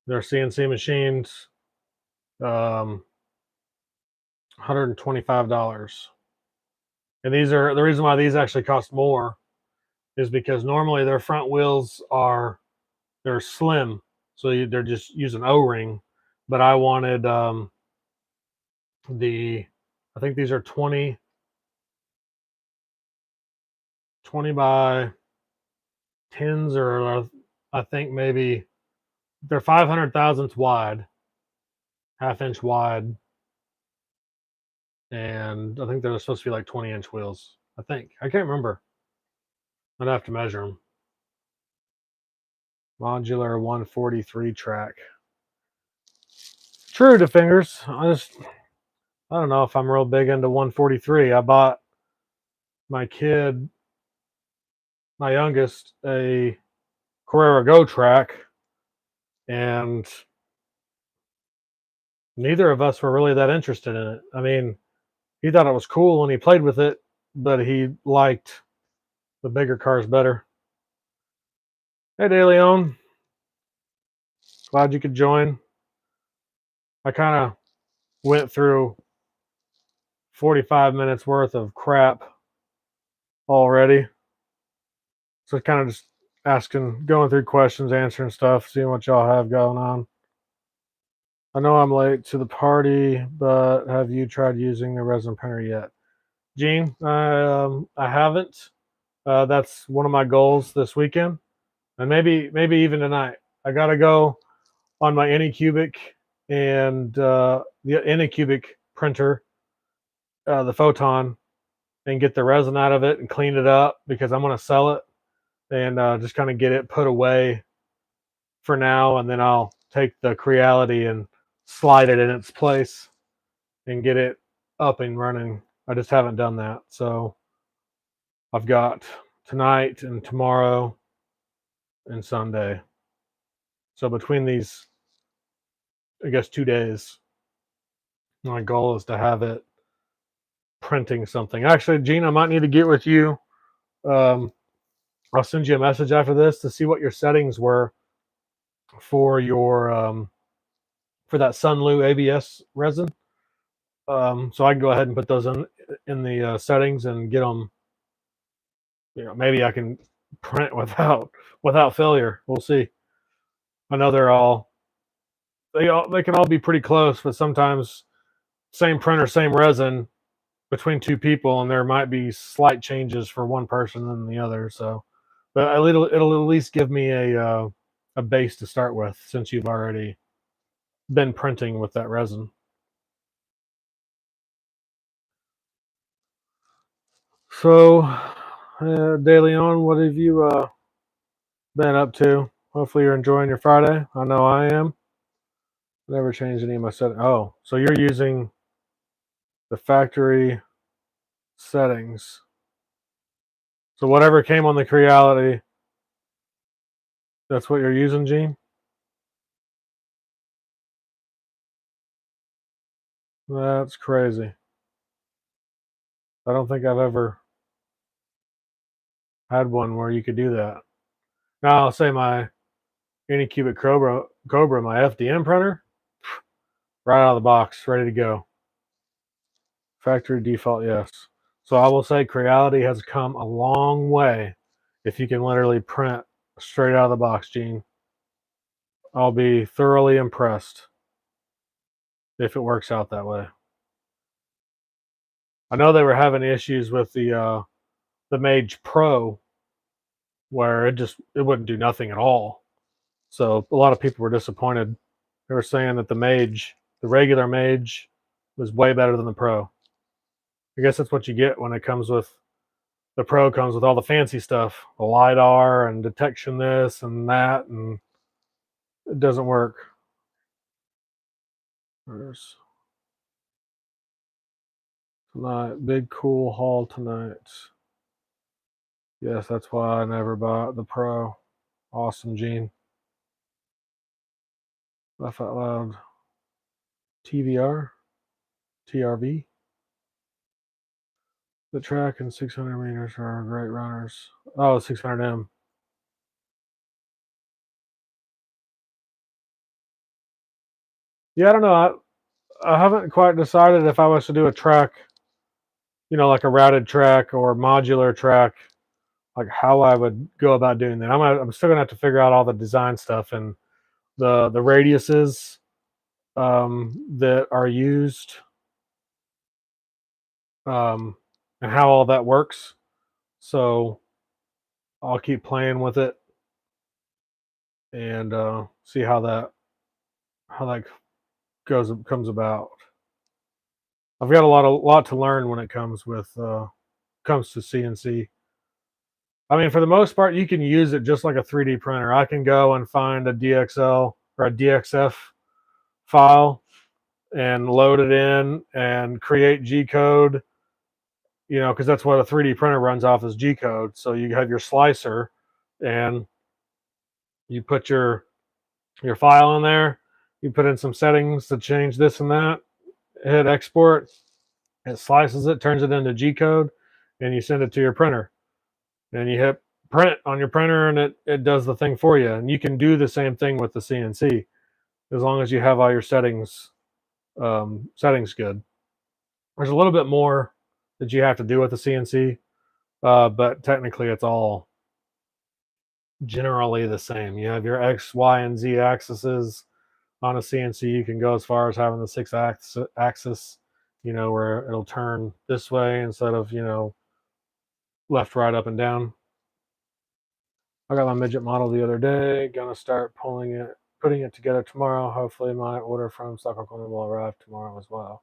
They're CNC machines, $125. And these are the reason why these actually cost more is because normally their front wheels they're slim, so they're just using O-ring. But I wanted I think these are 20 by 10s, or I think maybe they're 500 thousandths wide, half-inch wide, and I think they're supposed to be like 20-inch wheels. I can't remember. I'd have to measure them. Modular 143 track. True to fingers. I don't know if I'm real big into 143. I bought my youngest, a Carrera Go track, and neither of us were really that interested in it. I mean, he thought it was cool and he played with it, but he liked the bigger cars better. Hey, De Leon. Glad you could join. I kind of went through 45 minutes worth of crap already. So kind of just going through questions, answering stuff, seeing what y'all have going on. I know I'm late to the party, but have you tried using the resin printer yet? Gene, I haven't. That's one of my goals this weekend, and maybe even tonight. I gotta go on my Anycubic and the Anycubic printer, the Photon, and get the resin out of it and clean it up because I'm gonna sell it and just kind of get it put away for now, and then I'll take the Creality and slide it in its place and get it up and running. I just haven't done that. So I've got tonight and tomorrow and Sunday. So between these, I guess, 2 days, my goal is to have it printing something. Actually, Gene, I might need to get with you. I'll send you a message after this to see what your settings were for your for that Sunlu ABS resin. So I can go ahead and put those in the settings and get them. Maybe I can print without failure. We'll see. I know they can all be pretty close, but sometimes same printer, same resin between two people, and there might be slight changes for one person than the other. So, but it'll at least give me a base to start with, since you've already been printing with that resin. So, De Leon, what have you been up to? Hopefully you're enjoying your Friday. I know I am. Never changed any of my settings. Oh, so you're using the factory settings. So whatever came on the Creality, that's what you're using, Gene? That's crazy. I don't think I've ever had one where you could do that. Now I'll say my Anycubic Cobra, my FDM printer, right out of the box, ready to go. Factory default, yes. So I will say Creality has come a long way if you can literally print straight out of the box, Gene. I'll be thoroughly impressed if it works out that way. I know they were having issues with the Mage Pro, where it wouldn't do nothing at all. So a lot of people were disappointed. They were saying that the regular Mage, was way better than the Pro. I guess that's what you get when it comes with the Pro. Comes with all the fancy stuff, the LiDAR and detection this and that, and it doesn't work. There's tonight, big cool haul tonight. Yes, that's why I never bought the Pro. Awesome, Gene. Laugh out loud. TVR, TRV. The track and 600 meters are great runners. Oh, 600M. Yeah, I don't know. I haven't quite decided if I was to do a track, like a routed track or modular track, like how I would go about doing that. I'm still gonna have to figure out all the design stuff and the radiuses that are used, and how all that works. So I'll keep playing with it and see how that comes about. I've got a lot to learn when it comes to CNC. I mean, for the most part, you can use it just like a 3D printer. I can go and find a DXL or a DXF file and load it in and create G code, because that's what a 3D printer runs off is G code. So you have your slicer and you put your file in there, you put in some settings to change this and that, hit export, it slices it, turns it into G code, and you send it to your printer. And you hit print on your printer and it does the thing for you. And you can do the same thing with the CNC as long as you have all your settings good. There's a little bit more that you have to do with the CNC, but technically it's all generally the same. You have your X, Y, and Z axes on a CNC. You can go as far as having the 6-axis, where it'll turn this way instead of, left, right, up, and down. I got my midget model the other day. Gonna start putting it together tomorrow. Hopefully my order from Stockholm will arrive tomorrow as well.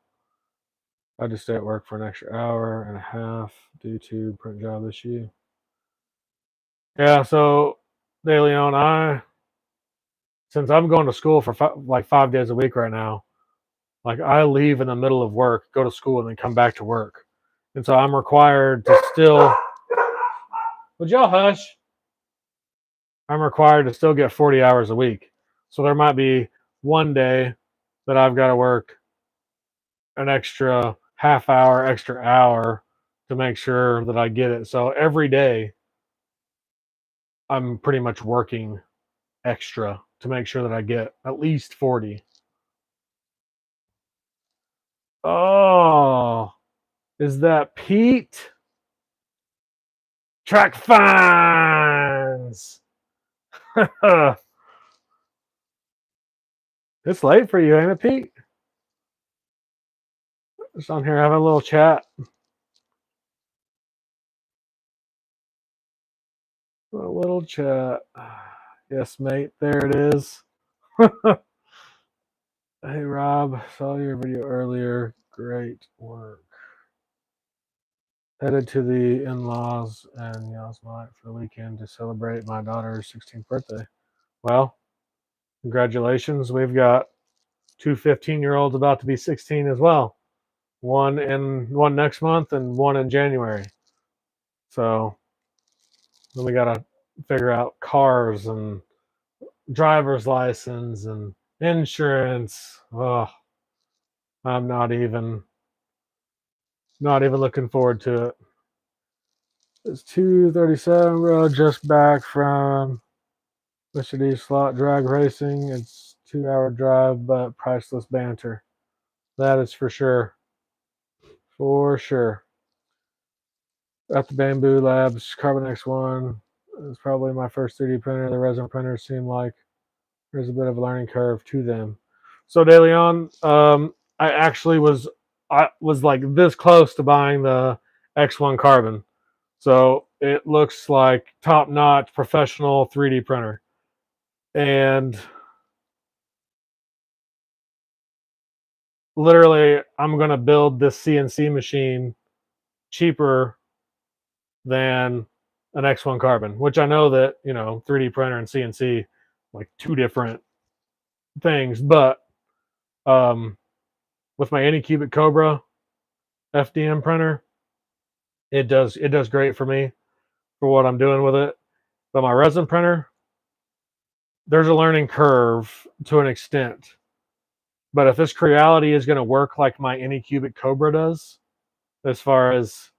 I just stay at work for an extra hour and a half due to print job issue. Yeah, so De Leon, since I'm going to school for 5 days a week right now, like I leave in the middle of work, go to school, and then come back to work. And so I'm required to still, would y'all hush? I'm required to still get 40 hours a week. So there might be one day that I've got to work an extra half hour, extra hour to make sure that I get it. So every day I'm pretty much working extra to make sure that I get at least 40. Oh, is that Pete? Track finds. It's late for you, ain't it, Pete? Just on here having a little chat. A little chat. Yes, mate. There it is. Hey, Rob. Saw your video earlier. Great work. Headed to the in-laws and Yosemite for the weekend to celebrate my daughter's 16th birthday. Well, congratulations. We've got two 15-year-olds about to be 16 as well. One next month and one in January. So then we got to figure out cars and driver's license and insurance. Oh, I'm not even looking forward to it. It's 2:37. We're just back from Mr. D slot drag racing. It's 2-hour drive, but priceless banter. That is for sure. For sure. At the Bamboo Labs, Carbon X1 is probably my first 3D printer. The resin printers seem like there's a bit of a learning curve to them. So De Leon, I actually was I was like this close to buying the X1 Carbon. So it looks like top-notch professional 3D printer. And literally, I'm going to build this CNC machine cheaper than an X1 Carbon, which I know that, 3D printer and CNC, like two different things. But with my Anycubic Cobra FDM printer, it does great for me for what I'm doing with it. But my resin printer, there's a learning curve to an extent. But if this Creality is going to work like my Anycubic Cobra does, as far as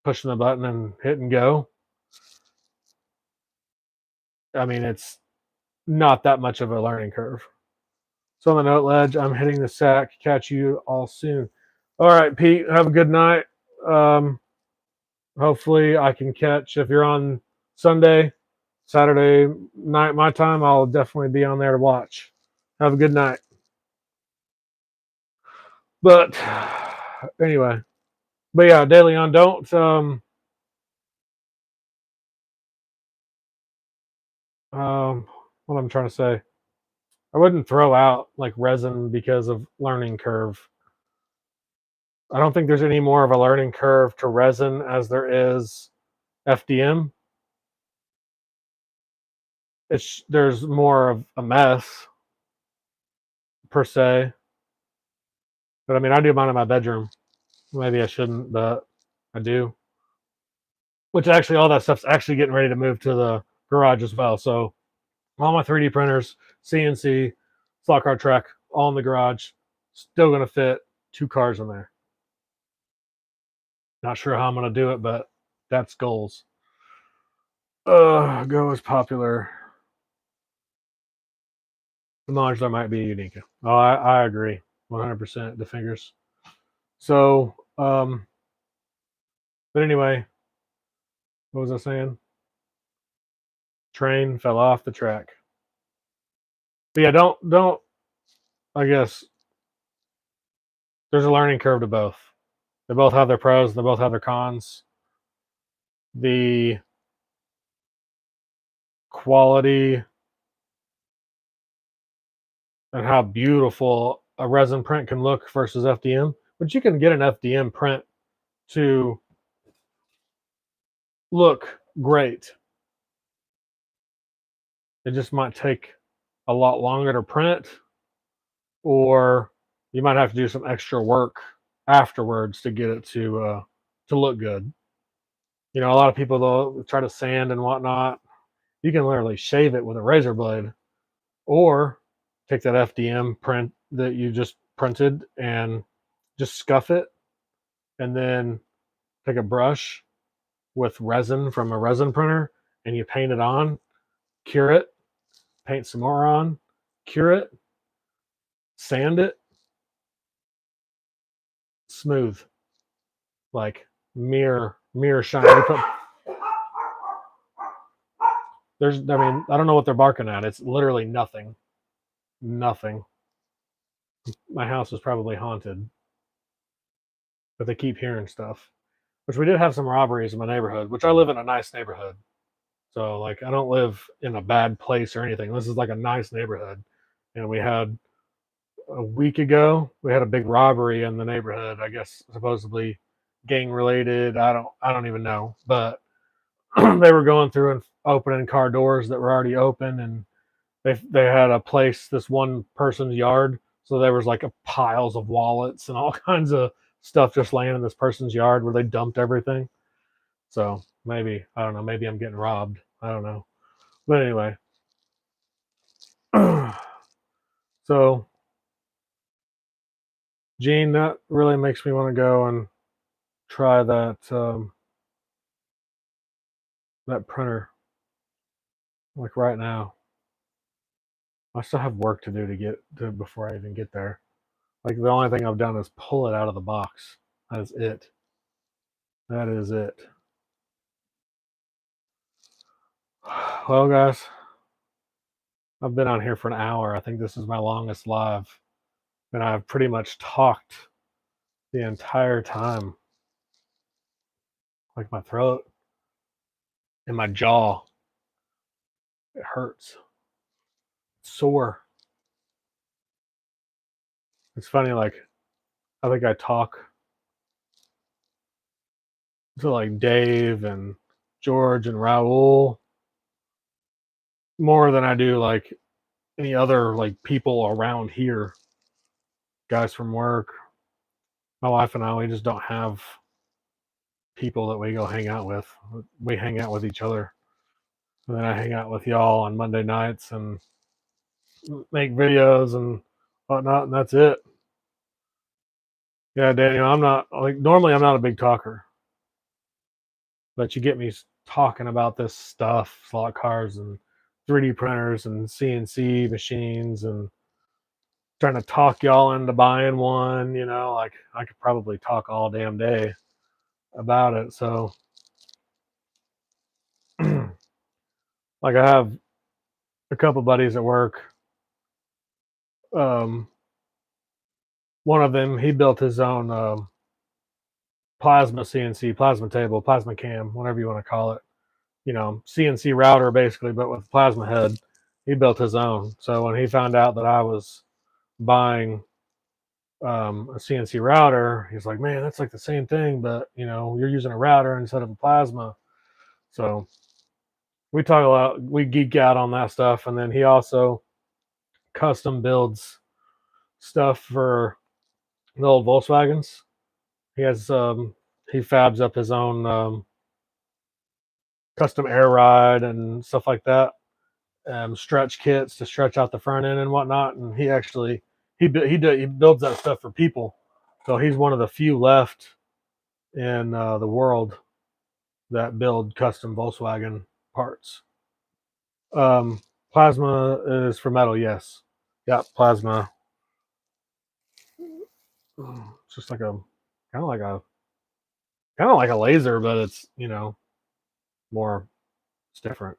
pushing the button and hit and go, I mean, it's not that much of a learning curve. So on the note ledge, I'm hitting the sack. Catch you all soon. All right, Pete, have a good night. Hopefully I can catch, if you're on Sunday, Saturday night my time, I'll definitely be on there to watch. Have a good night. But anyway, but yeah, DeLeon, don't what I'm trying to say, I wouldn't throw out like resin because of learning curve. I don't think there's any more of a learning curve to resin as there is FDM. There's more of a mess per se. But I mean, I do mine in my bedroom. Maybe I shouldn't, but I do. Which actually, all that stuff's actually getting ready to move to the garage as well. So all my 3D printers, CNC, slot car track, all in the garage. Still going to fit 2 cars in there. Not sure how I'm going to do it, but that's goals. Go is popular. The modular might be unique. Oh, I agree. 100% the fingers. So, but anyway, what was I saying? Train fell off the track. But yeah, don't. I guess there's a learning curve to both. They both have their pros. They both have their cons. The quality and how beautiful a resin print can look versus FDM, but you can get an FDM print to look great. It just might take a lot longer to print, or you might have to do some extra work afterwards to get it to look good. A lot of people though try to sand and whatnot. You can literally shave it with a razor blade, or take that FDM print that you just printed and just scuff it, and then take a brush with resin from a resin printer and you paint it on, cure it, paint some more on, cure it, sand it, smooth, like mirror shine. I mean, I don't know what they're barking at. It's literally nothing. Nothing. My house is probably haunted, but they keep hearing stuff. Which we did have some robberies in my neighborhood, which I live in a nice neighborhood. So like I don't live in a bad place or anything. This is like a nice neighborhood. And we had a week ago, we had a big robbery in the neighborhood, I guess supposedly gang related. I don't even know. But they were going through and opening car doors that were already open, and they had a place, this one person's yard. So there was like piles of wallets and all kinds of stuff just laying in this person's yard where they dumped everything. So maybe, I don't know, maybe I'm getting robbed. I don't know. But anyway. So Gene, that really makes me want to go and try that printer like right now. I still have work to do to get to before I even get there. Like the only thing I've done is pull it out of the box. That is it. That is it. Well, guys, I've been on here for an hour. I think this is my longest live. and I've pretty much talked the entire time. Like my throat and my jaw, it hurts. It's sore. It's funny, like I think I talk to like Dave and George and Raul more than I do like any other like people around here. Guys from work. My wife and I, we just don't have people that we go hang out with. We hang out with each other. And then I hang out with y'all on Monday nights and make videos and whatnot, and that's it. Yeah, Daniel, I'm not like normally I'm not a big talker, but you get me talking about this stuff, slot cars and 3D printers and CNC machines and trying to talk y'all into buying one, like I could probably talk all damn day about it. So like I have a couple buddies at work. One of them, he built his own plasma CNC, plasma table, plasma cam, whatever you want to call it. CNC router basically, but with plasma head. He built his own. So when he found out that I was buying a CNC router, he's like, "Man, that's like the same thing, but you're using a router instead of a plasma." So we talk a lot, we geek out on that stuff, and then he also custom builds stuff for the old Volkswagens. He has he fabs up his own custom air ride and stuff like that, stretch kits to stretch out the front end and whatnot. And he builds that stuff for people. So he's one of the few left in the world that build custom Volkswagen parts. Plasma is for metal, yes. Yeah, plasma. It's just like a kind of like a laser, but it's more. It's different.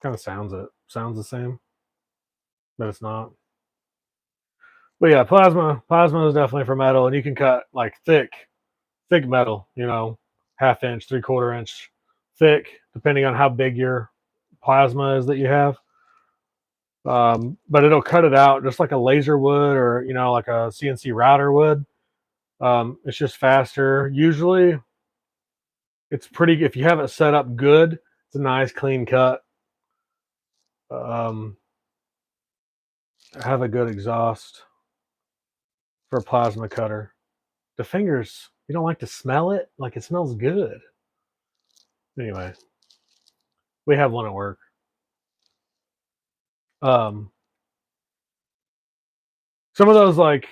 Kind of sounds the same, but it's not. But yeah, plasma is definitely for metal, and you can cut like thick metal. Half inch, 3/4 inch thick, depending on how big your plasma is that you have. But it'll cut it out just like a laser would, or like a CNC router would. It's just faster. Usually, it's pretty. If you have it set up good, it's a nice clean cut. Have a good exhaust for a plasma cutter. The fingers, you don't like to smell it? Like it smells good. Anyway, we have one at work. Um, some of those like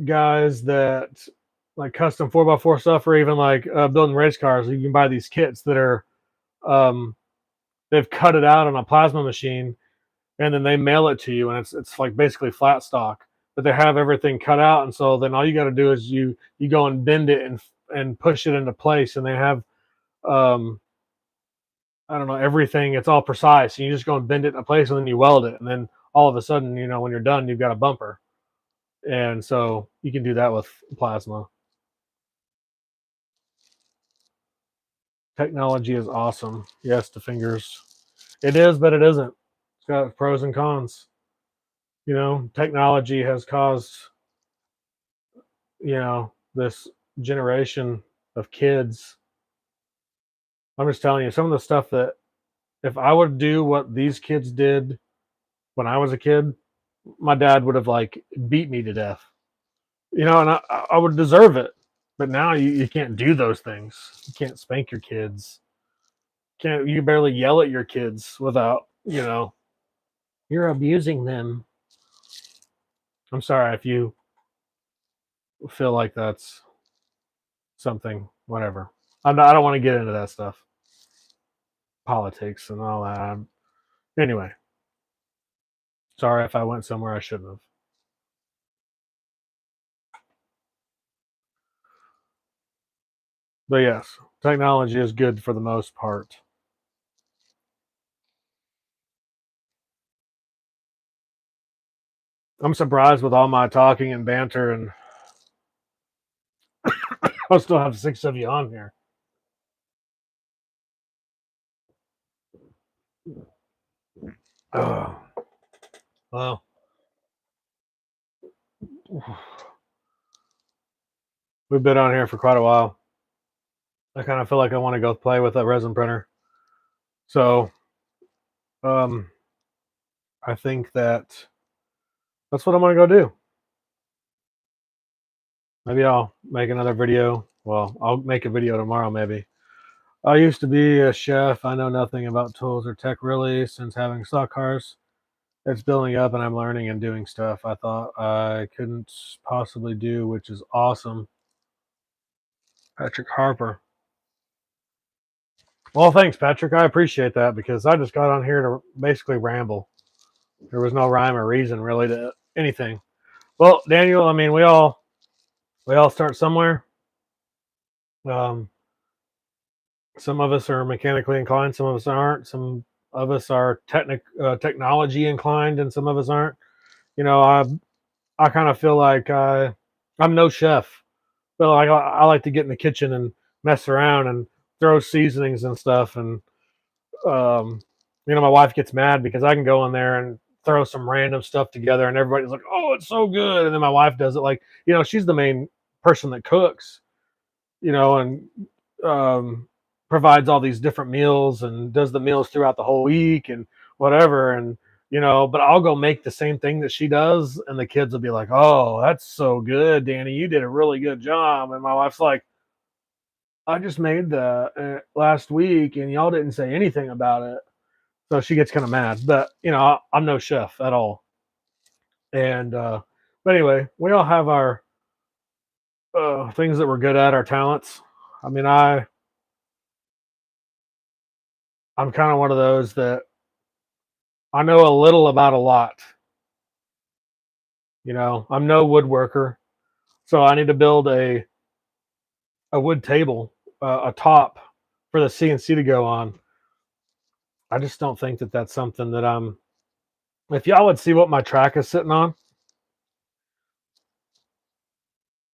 guys that like custom 4x4 stuff, or even like building race cars, you can buy these kits that are um, they've cut it out on a plasma machine, and then they mail it to you, and it's like basically flat stock, but they have everything cut out, and so then all you got to do is you go and bend it and push it into place, and they have I don't know, everything. It's all precise. You just go and bend it in place, and then you weld it, and then all of a sudden, when you're done, you've got a bumper. And so you can do that with plasma. Technology is awesome. Yes, the fingers. It is, but it isn't. It's got pros and cons. Technology has caused, this generation of kids. I'm just telling you, some of the stuff that if I would do what these kids did when I was a kid, my dad would have like beat me to death. And I would deserve it. But now you can't do those things. You can't spank your kids. You barely yell at your kids without, you're abusing them. I'm sorry if you feel like that's something, whatever. I don't want to get into that stuff. Politics and all that. Anyway, sorry if I went somewhere I shouldn't have. But yes, technology is good for the most part. I'm surprised with all my talking and banter, and I'll still have 6 of you on here. Oh, well, we've been on here for quite a while. I kind of feel like I want to go play with a resin printer. So, I think that's what I'm going to go do. Maybe I'll make another video. Well, I'll make a video tomorrow, maybe. I used to be a chef. I know nothing about tools or tech really since having stock cars. It's building up and I'm learning and doing stuff I thought I couldn't possibly do, which is awesome. Patrick Harper. Well, thanks, Patrick. I appreciate that because I just got on here to basically ramble. There was no rhyme or reason really to anything. Well, Daniel, I mean, we all start somewhere. Some of us are mechanically inclined, some of us aren't. Some of us are technology inclined, and some of us aren't. You know, I kind of feel like I'm no chef, but like I like to get in the kitchen and mess around and throw seasonings and stuff. And my wife gets mad because I can go in there and throw some random stuff together, and everybody's like, "Oh, it's so good!" And then my wife does it like, she's the main person that cooks, and um, provides all these different meals and does the meals throughout the whole week and whatever. And but I'll go make the same thing that she does, and the kids will be like, "Oh, that's so good, Danny! You did a really good job." And my wife's like, "I just made the last week, and y'all didn't say anything about it." So she gets kind of mad, but I'm no chef at all. And but anyway, we all have our things that we're good at, our talents. I mean, I'm kind of one of those that I know a little about a lot. I'm no woodworker, so I need to build a wood table, a top for the CNC to go on. I just don't think that that's something that I'm. If y'all would see what my track is sitting on,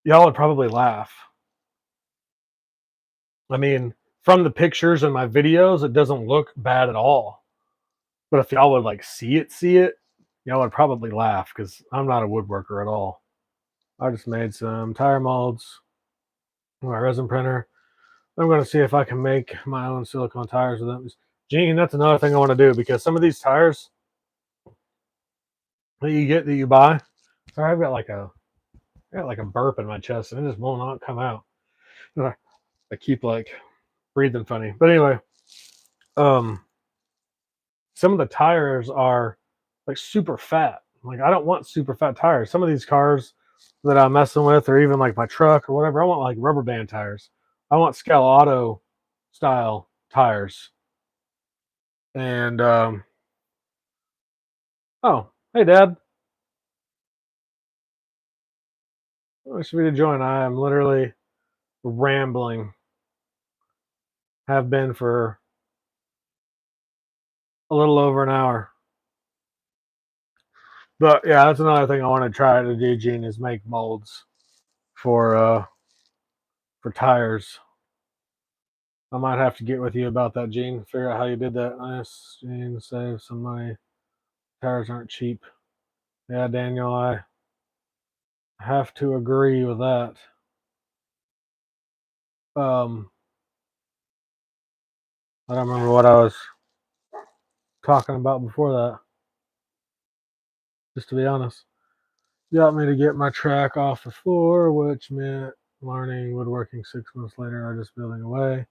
y'all would probably laugh. I mean, from the pictures and my videos, it doesn't look bad at all. But if y'all would like see it, y'all would probably laugh because I'm not a woodworker at all. I just made some tire molds, my resin printer. I'm going to see if I can make my own silicone tires with them. Gene, that's another thing I want to do because some of these tires that you buy, sorry, I've got like a burp in my chest and it just will not come out. I keep like breathing funny. But anyway, some of the tires are like super fat. Like I don't want super fat tires. Some of these cars that I'm messing with, or even like my truck or whatever, I want like rubber band tires. I want Scal Auto style tires. And oh, hey Dad. Nice for you to join. I am literally rambling. Have been for a little over an hour. But yeah, that's another thing I want to try to do, Gene, is make molds for tires. I might have to get with you about that, Gene. Figure out how you did that. Nice, Gene. Save some money. Tires aren't cheap. Yeah, Daniel, I have to agree with that. I don't remember what I was talking about before that. Just to be honest, got me to get my track off the floor, which meant learning woodworking 6 months later, or just building away.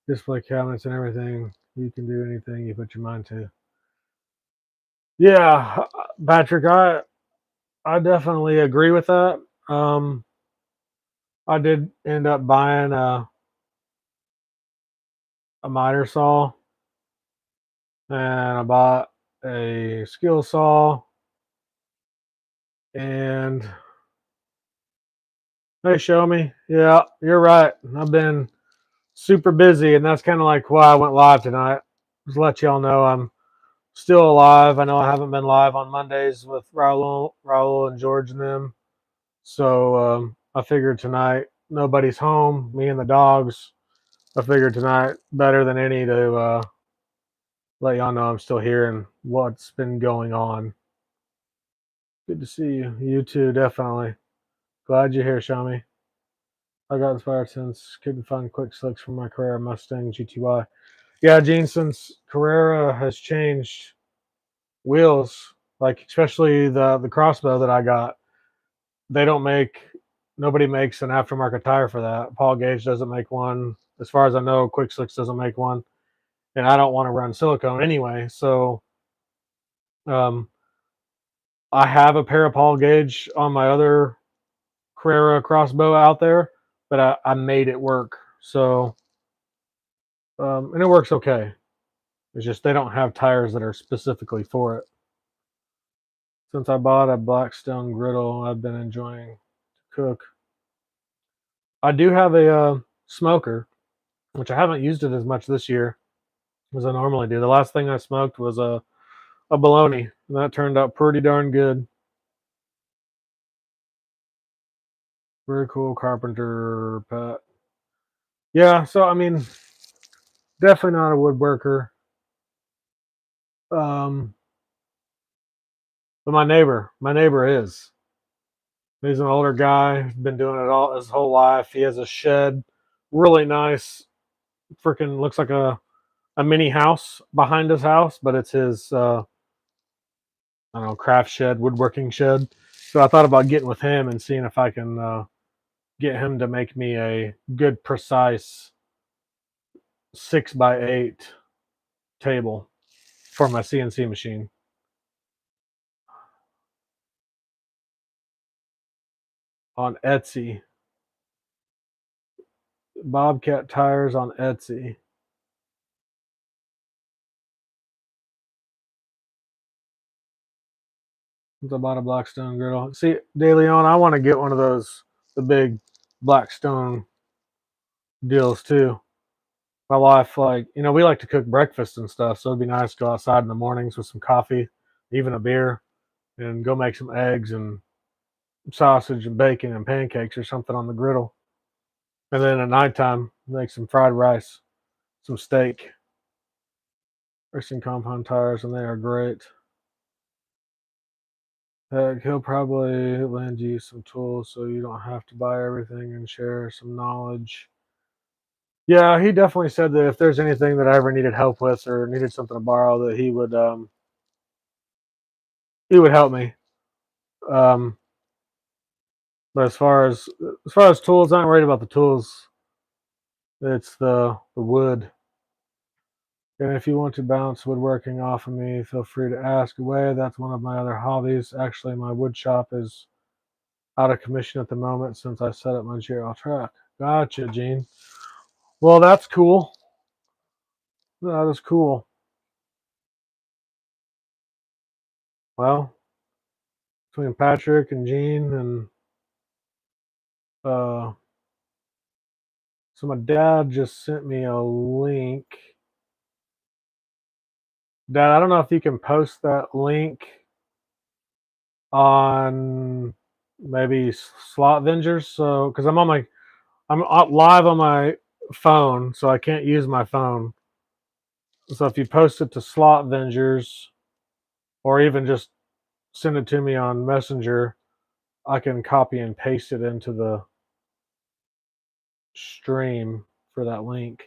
Display cabinets and everything. You can do anything you put your mind to. Yeah, Patrick, I definitely agree with that. I did end up buying a miter saw, and I bought a skill saw, and they show me. Yeah, you're right. I've been super busy, and that's kind of like why I went live tonight. Just let y'all know I'm still alive. I know I haven't been live on Mondays with Raul and George and them. So I figured tonight, nobody's home, me and the dogs. I figured tonight, better than any, to let y'all know I'm still here and what's been going on. Good to see you. You too, definitely. Glad you're here, Shami. I got inspired since couldn't find quick slicks for my Carrera Mustang GTY. Yeah, Gene, since Carrera has changed wheels, like especially the crossbow that I got, they don't make, nobody makes an aftermarket tire for that. Paul Gage doesn't make one. As far as I know, Quick Slicks doesn't make one. And I don't want to run silicone anyway. So um, I have a pair of Paul Gage on my other Carrera crossbow out there, but I made it work. So, and it works okay. It's just they don't have tires that are specifically for it. Since I bought a Blackstone griddle, I've been enjoying to cook. I do have a smoker, which I haven't used it as much this year as I normally do. The last thing I smoked was a bologna, and that turned out pretty darn good. Very cool carpenter pet. Yeah, so I mean, definitely not a woodworker. But my neighbor is. He's an older guy, been doing it all his whole life. He has a shed, really nice, freaking looks like a mini house behind his house, but it's his I don't know, craft shed, woodworking shed. So I thought about getting with him and seeing if I can get him to make me a good, precise 6x8 table for my CNC machine. On Etsy. Bobcat tires on Etsy. I bought a Blackstone griddle. See, De Leon, I want to get one of those, the big Blackstone deals too. My wife, like, we like to cook breakfast and stuff, so it'd be nice to go outside in the mornings with some coffee, even a beer, and go make some eggs and sausage and bacon and pancakes or something on the griddle. And then at nighttime, make some fried rice, some steak, racing compound tires, and they are great. He'll probably lend you some tools so you don't have to buy everything and share some knowledge. Yeah, he definitely said that if there's anything that I ever needed help with or needed something to borrow, that he would help me. Um, but as far as tools, I'm not worried about the tools. It's the wood. And if you want to bounce woodworking off of me, feel free to ask away. That's one of my other hobbies. Actually, my wood shop is out of commission at the moment since I set up my GRL truck. Gotcha, Gene. Well, that's cool. That is cool. Well, between Patrick and Gene and uh, so my dad just sent me a link. Dad, I don't know if you can post that link on maybe Slot Vengers. So, because I'm live on my phone, so I can't use my phone. So if you post it to Slot Vengers, or even just send it to me on Messenger, I can copy and paste it into the stream for that link.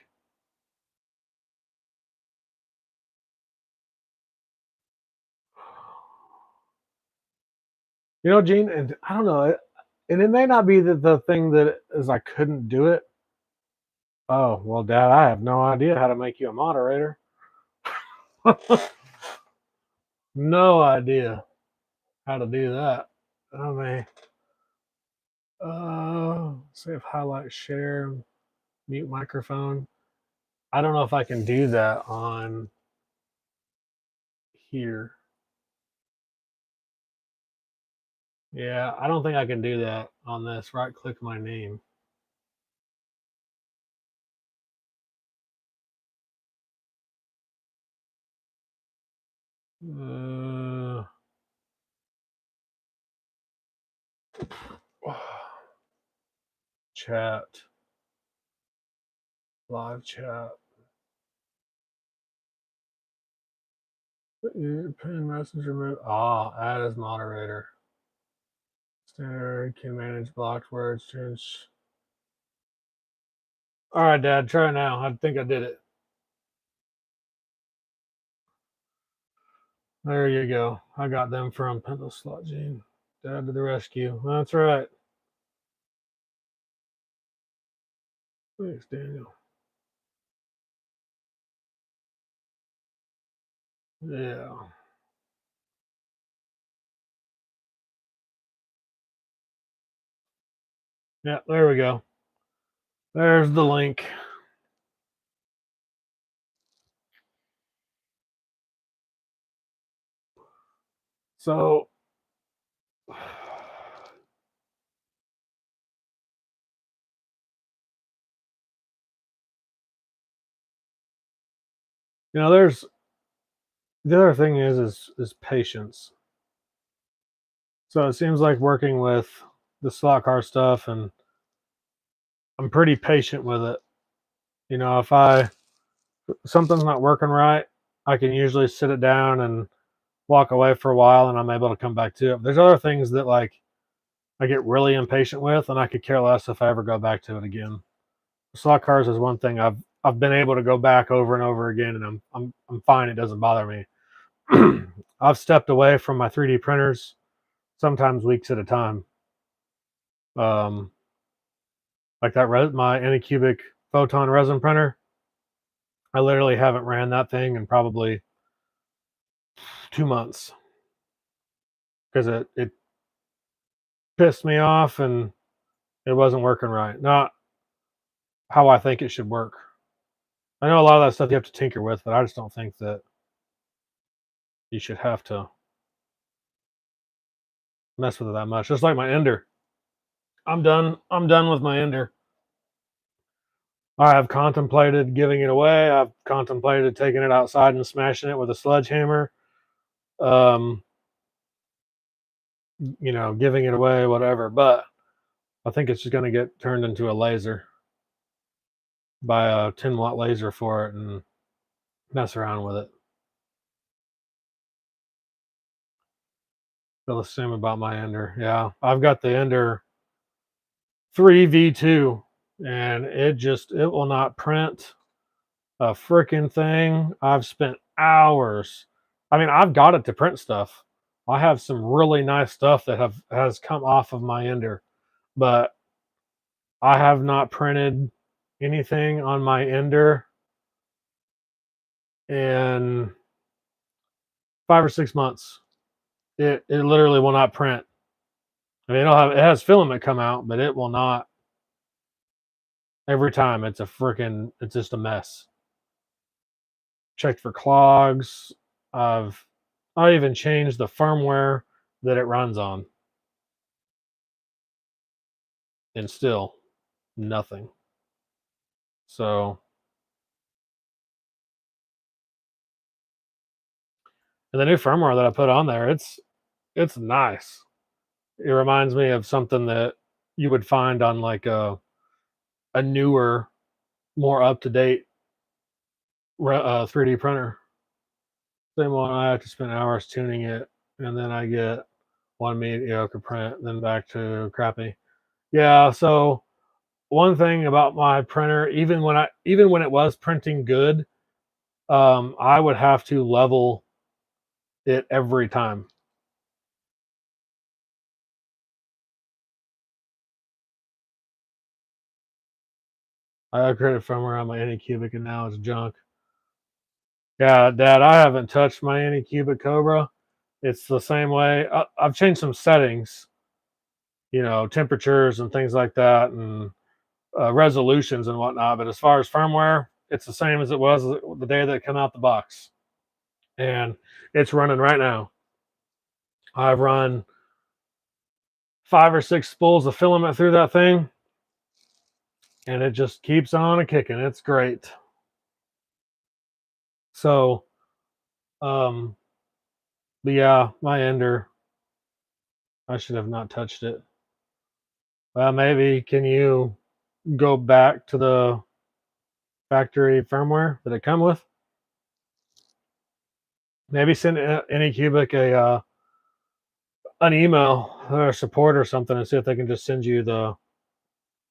Gene, and I don't know, and it may not be the thing that is I couldn't do it. Oh, well, Dad, I have no idea how to make you a moderator. No idea how to do that. I mean, save highlight, share, mute microphone. I don't know if I can do that on here. Yeah, I don't think I can do that on this. Right click my name. Chat. Live chat. Pin messenger mode. Add as moderator. Standard can manage blocked words. Change. All right, Dad. Try it now. I think I did it. There you go. I got them from Pencil Slot Gene. Dad to the rescue. That's right. Thanks, Daniel. Yeah. Yeah, there we go. There's the link. So, there's the other thing is patience. So it seems like working with the slot car stuff, and I'm pretty patient with it. If something's not working right, I can usually sit it down and walk away for a while, and I'm able to come back to it. But there's other things that like I get really impatient with, and I could care less if I ever go back to it again. Slot cars is one thing I've been able to go back over and over again, and I'm fine. It doesn't bother me. I've stepped away from my 3D printers sometimes weeks at a time. Like my Anycubic photon resin printer. I literally haven't ran that thing in probably 2 months because it pissed me off and it wasn't working right. Not how I think it should work. I know a lot of that stuff you have to tinker with, but I just don't think that you should have to mess with it that much. Just like my Ender. I'm done with my Ender. I have contemplated giving it away. I've contemplated taking it outside and smashing it with a sledgehammer. Giving it away, whatever. But I think it's just going to get turned into a laser. Buy a 10-watt laser for it and mess around with it. Feel the same about my Ender. Yeah, I've got the Ender 3 V2, and it will not print a freaking thing. I've spent hours. I mean, I've got it to print stuff. I have some really nice stuff that has come off of my Ender, but I have not printed anything on my Ender in 5 or 6 months. It literally will not print. I mean, it has filament come out, but it will not. Every time it's just a mess. Checked for clogs. I even changed the firmware that it runs on, and still nothing. So, and the new firmware that I put on there, it's nice. It reminds me of something that you would find on like a newer, more up to date 3D printer. Same one. I have to spend hours tuning it, and then I get one mediocre print, then back to crappy. Yeah. So one thing about my printer, even when it was printing good, I would have to level it every time. I upgraded firmware on my Anycubic, and now it's junk. Yeah, Dad, I haven't touched my Anycubic Cobra. It's the same way. I've changed some settings, temperatures and things like that, and resolutions and whatnot. But as far as firmware, it's the same as it was the day that it came out the box, and it's running right now. I've run 5 or 6 spools of filament through that thing, and it just keeps on a kicking. It's great. So, But yeah, my Ender, I should have not touched it. Well, maybe can you go back to the factory firmware that it come with? Maybe send Anycubic an email or support or something and see if they can just send you the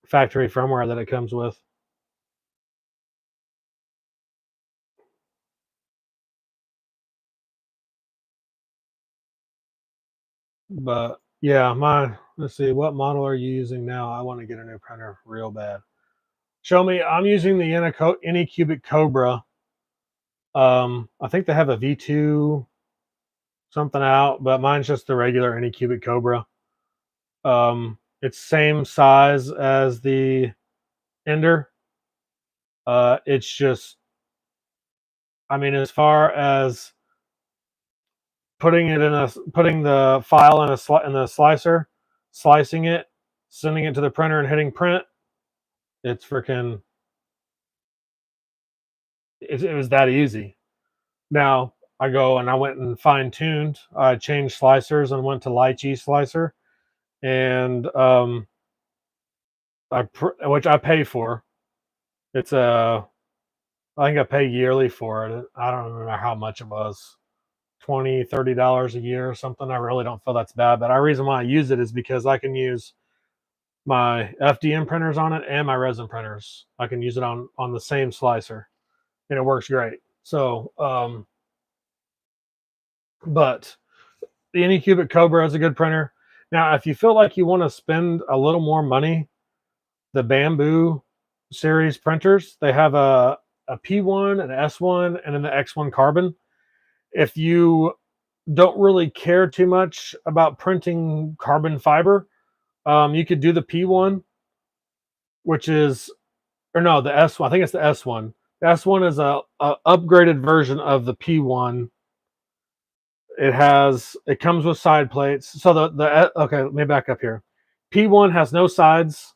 factory firmware that it comes with. But yeah, let's see, what model are you using now? I want to get a new printer real bad. Show me. I'm using the Anycubic Cobra. I think they have a V2 something out, but mine's just the regular Anycubic Cobra. It's same size as the Ender. It's just, I mean, as far as putting the file in the slicer, slicing it, sending it to the printer, and hitting print, it's freaking. It was that easy. Now I went and fine tuned. I changed slicers and went to Lychee slicer, and which I pay for. It's I think I pay yearly for it. I don't remember how much it was. $20-$30 a year or something. I really don't feel that's bad, but the reason why I use it is because I can use my FDM printers on it and my resin printers. I can use it on the same slicer, and it works great. So, but the Anycubic Cobra is a good printer. Now, if you feel like you want to spend a little more money, the Bamboo series printers, they have a P1, an S1, and then the X1 Carbon. If you don't really care too much about printing carbon fiber, you could do the P1, which is, or no, the S1. I think it's the S1. The S1 is a upgraded version of the P1. It comes with side plates. So okay, let me back up here. P1 has no sides,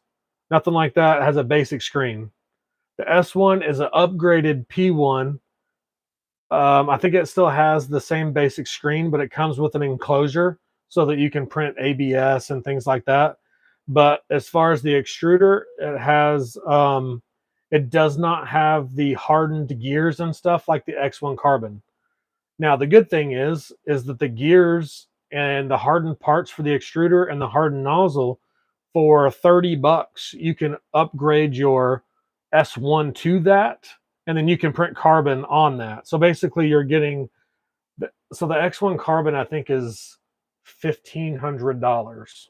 nothing like that. It has a basic screen. The S1 is an upgraded P1. I think it still has the same basic screen, but it comes with an enclosure so that you can print ABS and things like that. But as far as the extruder, it does not have the hardened gears and stuff like the X1 Carbon. Now, the good thing is that the gears and the hardened parts for the extruder and the hardened nozzle, for $30, you can upgrade your S1 to that, and then you can print carbon on that. So basically, you're getting the X1 Carbon, I think, is $1,500,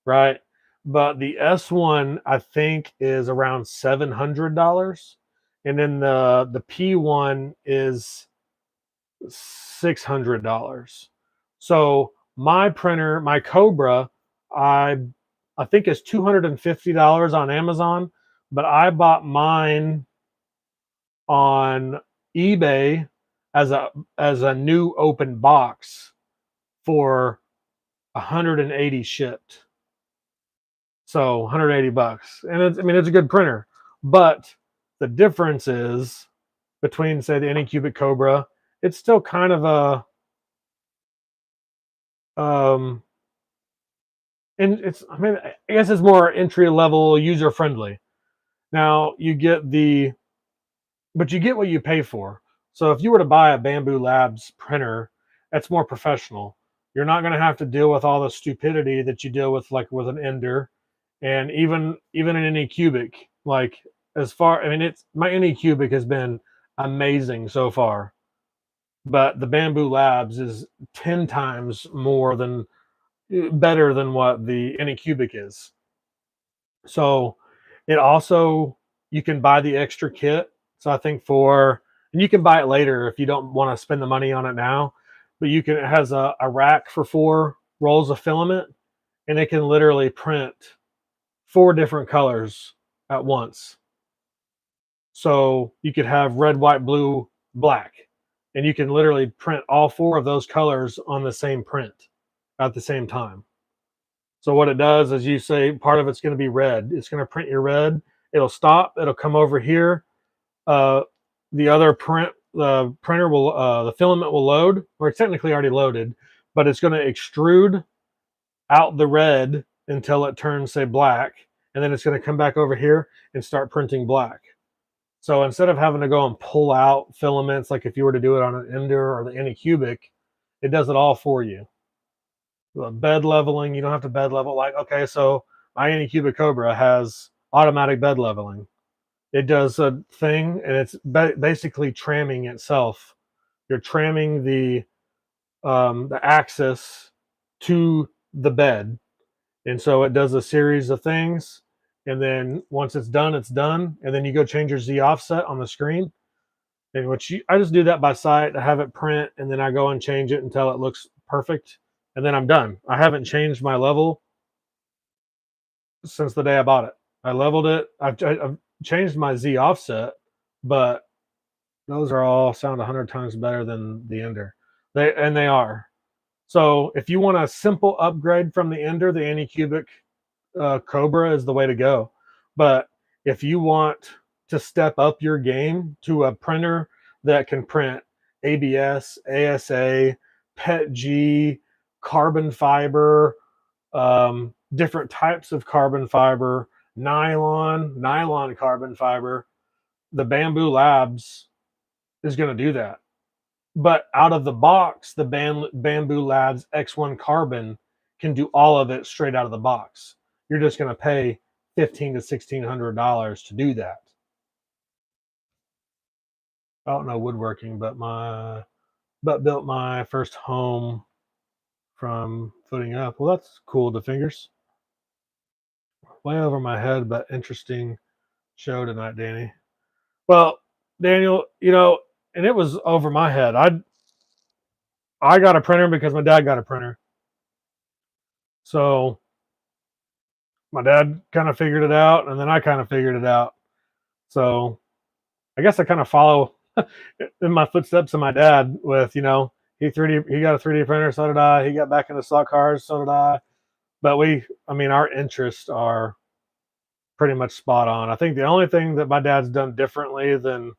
right? But the S1, I think, is around $700, and then the P1 is $600. So my printer, my Cobra, I think is $250 on Amazon, but I bought mine on eBay as a new open box for 180 shipped. So $180. And it's a good printer. But the difference is between, say, the Anycubic Cobra, it's still kind of and I guess it's more entry level, user friendly. Now you get but you get what you pay for. So if you were to buy a Bambu Labs printer, that's more professional. You're not going to have to deal with all the stupidity that you deal with, like with an Ender, and even an Anycubic. Like, it's my Anycubic has been amazing so far, but the Bambu Labs is 10 times better than what the Anycubic is. So it also, you can buy the extra kit. So I think and you can buy it later if you don't want to spend the money on it now, but it has a rack for 4 rolls of filament, and it can literally print 4 different colors at once. So you could have red, white, blue, black, and you can literally print all 4 of those colors on the same print at the same time. So what it does is, you say part of it's going to be red. It's going to print your red. It'll stop. It'll come over here. The other print the printer will the filament will load, or it's technically already loaded, but it's going to extrude out the red until it turns, say, black, and then it's going to come back over here and start printing black. So instead of having to go and pull out filaments, like if you were to do it on an Ender or the Anycubic, it does it all for you. Bed leveling, you don't have to bed level. Like, okay, so my Anycubic Cobra has automatic bed leveling. It does a thing, and it's basically tramming itself. You're tramming the axis to the bed, and so it does a series of things, and then once it's done, and then you go change your Z offset on the screen, and I just do that by sight. I have it print, and then I go and change it until it looks perfect, and then I'm done. I haven't changed my level since the day I bought it. I leveled it. I've changed my Z offset, but those are all sound 100 times better than the Ender. They are. So if you want a simple upgrade from the Ender, the Anycubic Cobra is the way to go. But if you want to step up your game to a printer that can print ABS, ASA, PETG, carbon fiber, different types of carbon fiber, nylon carbon fiber, the Bambu Labs is going to do that. But out of the box, the Bambu Labs X1 Carbon can do all of it straight out of the box. You're just going to pay $1,500 to $1,600 to do that. I don't know woodworking, but built my first home from footing up. Well, that's cool. The fingers way over my head, but interesting show tonight, Danny. Well, Daniel, and it was over my head. I got a printer because my dad got a printer. So my dad kind of figured it out, and then I kind of figured it out. So I guess I kind of follow in my footsteps of my dad with, he got a 3D printer, so did I. He got back into slot cars, so did I. But our interests are pretty much spot on. I think the only thing that my dad's done differently than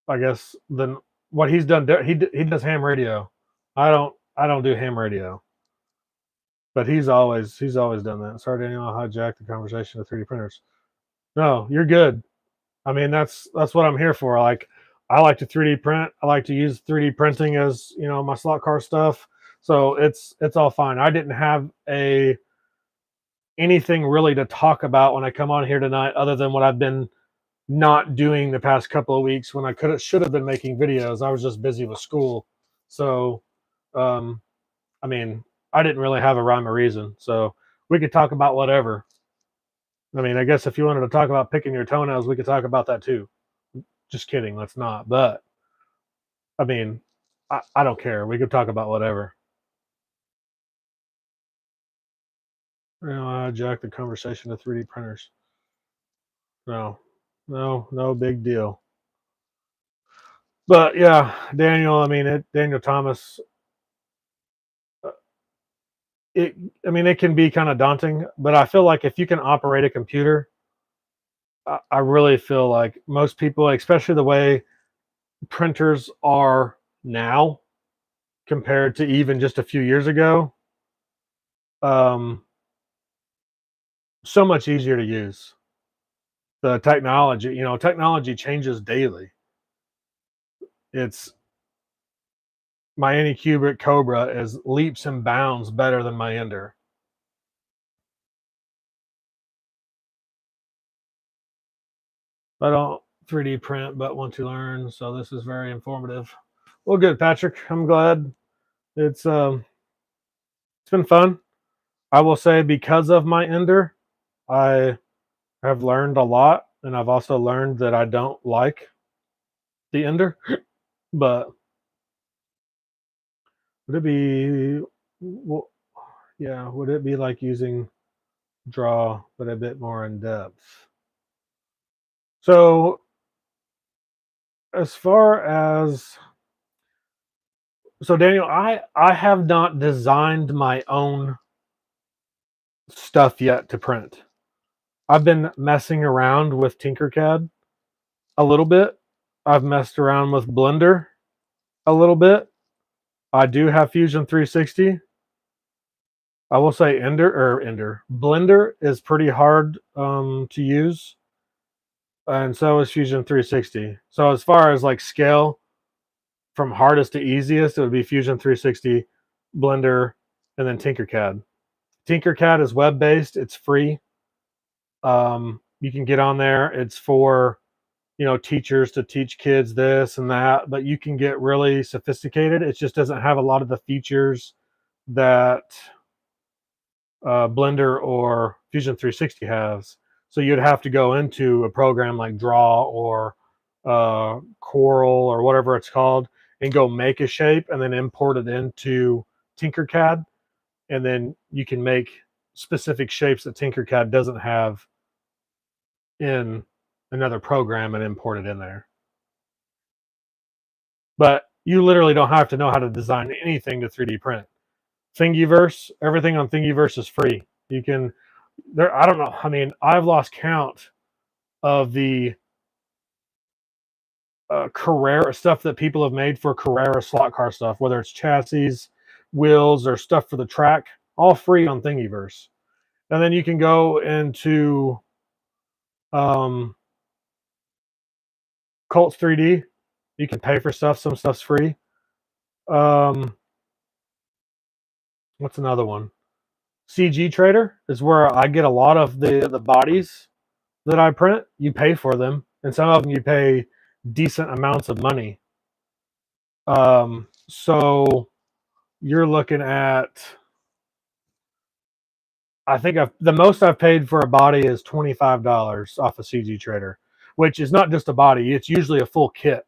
what he's done, he does ham radio. I don't do ham radio. But he's always done that. Sorry, Daniel, I hijacked the conversation of 3D printers. No, you're good. That's what I'm here for. I like to 3D print. I like to use 3D printing as my slot car stuff. So it's all fine. I didn't have anything really to talk about when I come on here tonight, other than what I've been not doing the past couple of weeks when I should have been making videos. I was just busy with school. So, I didn't really have a rhyme or reason. So we could talk about whatever. I guess if you wanted to talk about picking your toenails, we could talk about that too. Just kidding. Let's not. But I don't care. We could talk about whatever. I jacked the conversation to 3D printers. No big deal. But yeah, Daniel, Daniel Thomas, it can be kind of daunting, but I feel like if you can operate a computer, I really feel like most people, especially the way printers are now compared to even just a few years ago, so much easier to use. The technology changes daily. My Anycubic Cobra is leaps and bounds better than my Ender. I don't 3D print, but want to learn, so this is very informative. Well, good, Patrick. I'm glad. It's been fun. I will say, because of my Ender, I have learned a lot, and I've also learned that I don't like the Ender. But would it be, well, yeah, would it be like using Draw, but a bit more in depth? So as far as, Daniel, I have not designed my own stuff yet to print. I've been messing around with Tinkercad a little bit, I've messed around with Blender a little bit. I do have Fusion 360. I will say Blender is pretty hard to use, and so is Fusion 360. So as far as like scale from hardest to easiest, it would be Fusion 360, Blender, and then Tinkercad. Tinkercad is web based. It's free. You can get on there. It's for teachers to teach kids this and that, but you can get really sophisticated. It just doesn't have a lot of the features that Blender or Fusion 360 has. So you'd have to go into a program like Draw or Coral or whatever it's called and go make a shape and then import it into Tinkercad. And then you can make specific shapes that Tinkercad doesn't have in another program and import it in there. But you literally don't have to know how to design anything to 3D print. Thingiverse, everything on Thingiverse is free. You can I don't know. I mean, I've lost count of the Carrera stuff that people have made for Carrera slot car stuff, whether it's chassis, wheels, or stuff for the track, all free on Thingiverse. And then you can go into Cults 3D. You can pay for stuff. Some stuff's free. What's another one? CG Trader is where I get a lot of the bodies that I print. You pay for them, and some of them you pay decent amounts of money. So you're looking at, I think the most I've paid for a body is $25 off of CG Trader, which is not just a body. It's usually a full kit.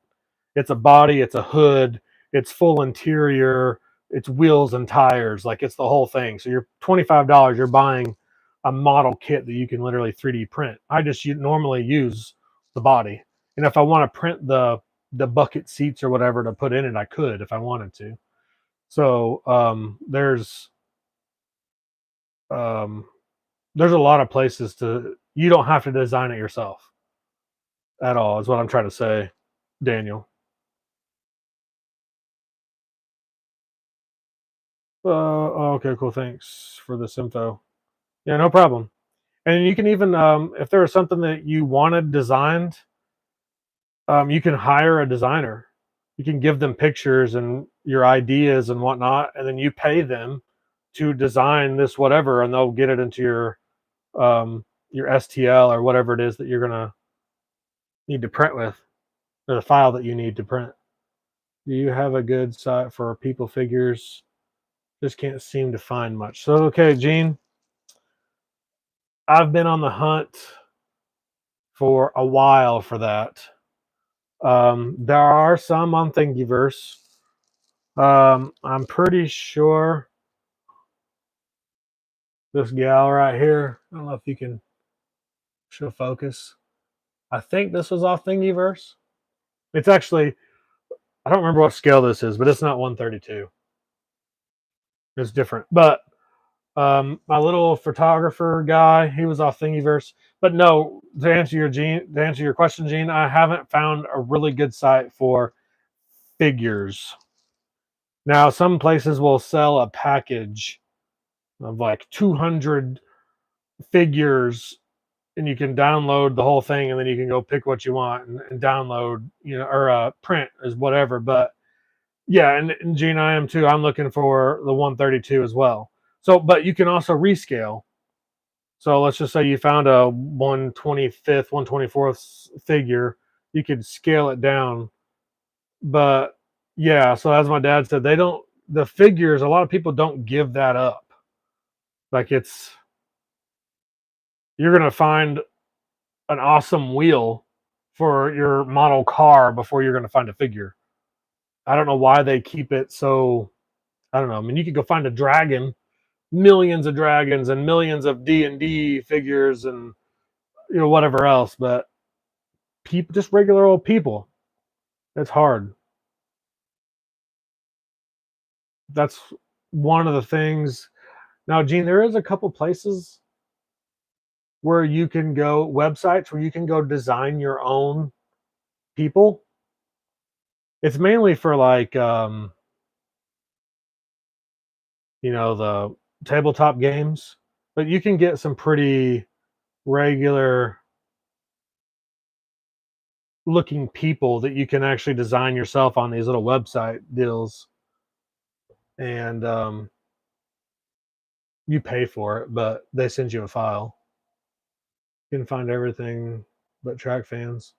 It's a body, it's a hood, it's full interior, it's wheels and tires, like it's the whole thing. So you're $25, you're buying a model kit that you can literally 3D print. I just normally use the body. And if I want to print the bucket seats or whatever to put in it, I could if I wanted to. So there's a lot of places you don't have to design it yourself at all, is what I'm trying to say, Daniel. Okay, cool. Thanks for this info. Yeah, no problem. And you can even, if there was something that you wanted designed, you can hire a designer. You can give them pictures and your ideas and whatnot, and then you pay them to design this whatever, and they'll get it into your STL or whatever it is that you're gonna need to print with, or the file that you need to print. Do you have a good site for people figures? Just can't seem to find much. So okay, Gene, I've been on the hunt for a while for that. There are some on Thingiverse. I'm pretty sure this gal right here, I don't know if you can show focus. I think this was off Thingiverse. It's actually, I don't remember what scale this is, but it's not 132. It's different. But my little photographer guy, he was off Thingiverse. But no, to answer your question, Gene, I haven't found a really good site for figures. Now, some places will sell a package of like 200 figures, and you can download the whole thing, and then you can go pick what you want and download, or print is whatever. But yeah, and Gene, I am too. I'm looking for the 132 as well. So, but you can also rescale. So let's just say you found a 125th, 124th figure, you could scale it down. But yeah, so as my dad said, the figures, a lot of people don't give that up. Like you're going to find an awesome wheel for your model car before you're going to find a figure. I don't know why they keep it so, I don't know. I mean, you could go find a dragon, millions of dragons and millions of D&D figures and whatever else, but people, just regular old people, it's hard. That's one of the things. Now, Gene, there is a couple places where you can go, websites where you can go design your own people. It's mainly for like the tabletop games, but you can get some pretty regular looking people that you can actually design yourself on these little website deals, and you pay for it, but they send you a file. You can find everything but track fans.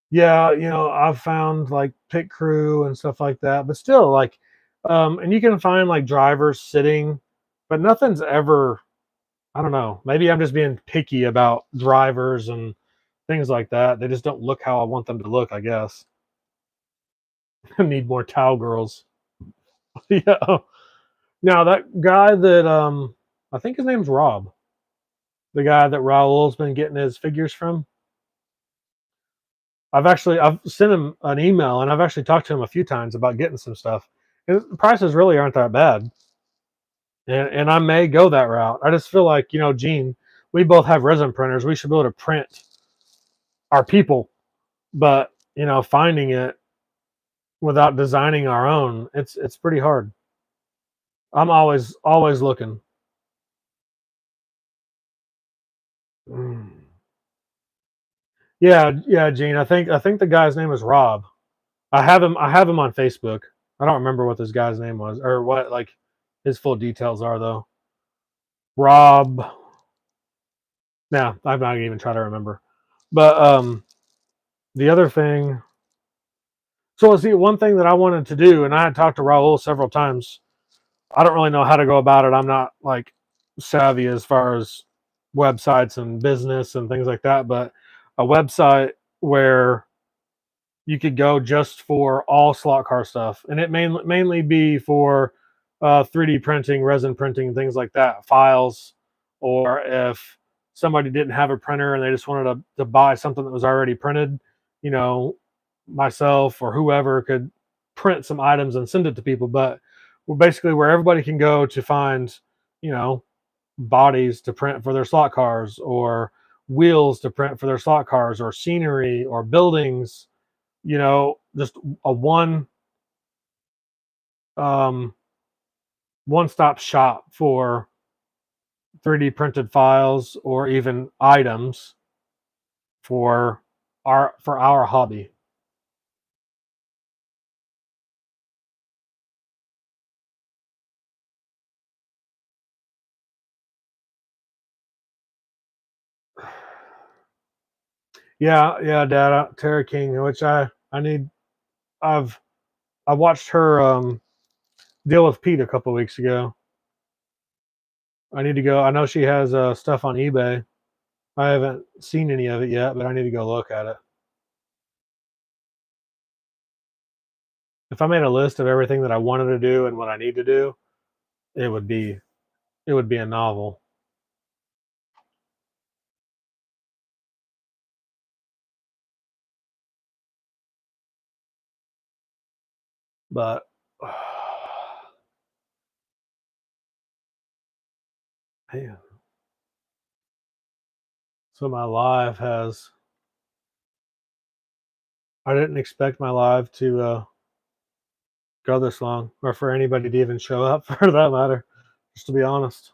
Yeah, I've found like pit crew and stuff like that, but still, like, and you can find like drivers sitting, but nothing's ever. I don't know. Maybe I'm just being picky about drivers and things like that. They just don't look how I want them to look, I guess. I need more towel girls. Yeah. Now that guy that I think his name's Rob, the guy that Raul's been getting his figures from. I've sent him an email and I've actually talked to him a few times about getting some stuff. And the prices really aren't that bad. And I may go that route. I just feel like, Gene, we both have resin printers. We should be able to print our people, but finding it without designing our own, it's pretty hard. I'm always looking. Mm. Yeah, Gene. I think the guy's name is Rob. I have him on Facebook. I don't remember what this guy's name was or what like his full details are though. Rob. Yeah, I'm not even trying to remember. But the other thing. So see, one thing that I wanted to do, and I had talked to Raul several times. I don't really know how to go about it. I'm not like savvy as far as websites and business and things like that, but a website where you could go just for all slot car stuff, and it mainly be for 3D printing, resin printing, things like that, files, or if somebody didn't have a printer and they just wanted to buy something that was already printed, you know, myself or whoever could print some items and send it to people. But we're basically where everybody can go to find, you know, bodies to print for their slot cars, or wheels to print for their slot cars, or scenery or buildings, just a um, one stop shop for 3D printed files or even items for our hobby. Yeah, Dad, Tara King, which I need. I've I watched her deal with Pete a couple weeks ago. I need to go. I know she has stuff on eBay. I haven't seen any of it yet, but I need to go look at it. If I made a list of everything that I wanted to do and what I need to do, it would be a novel. But man, so my live has. I didn't expect my live to go this long, or for anybody to even show up, for that matter. Just to be honest.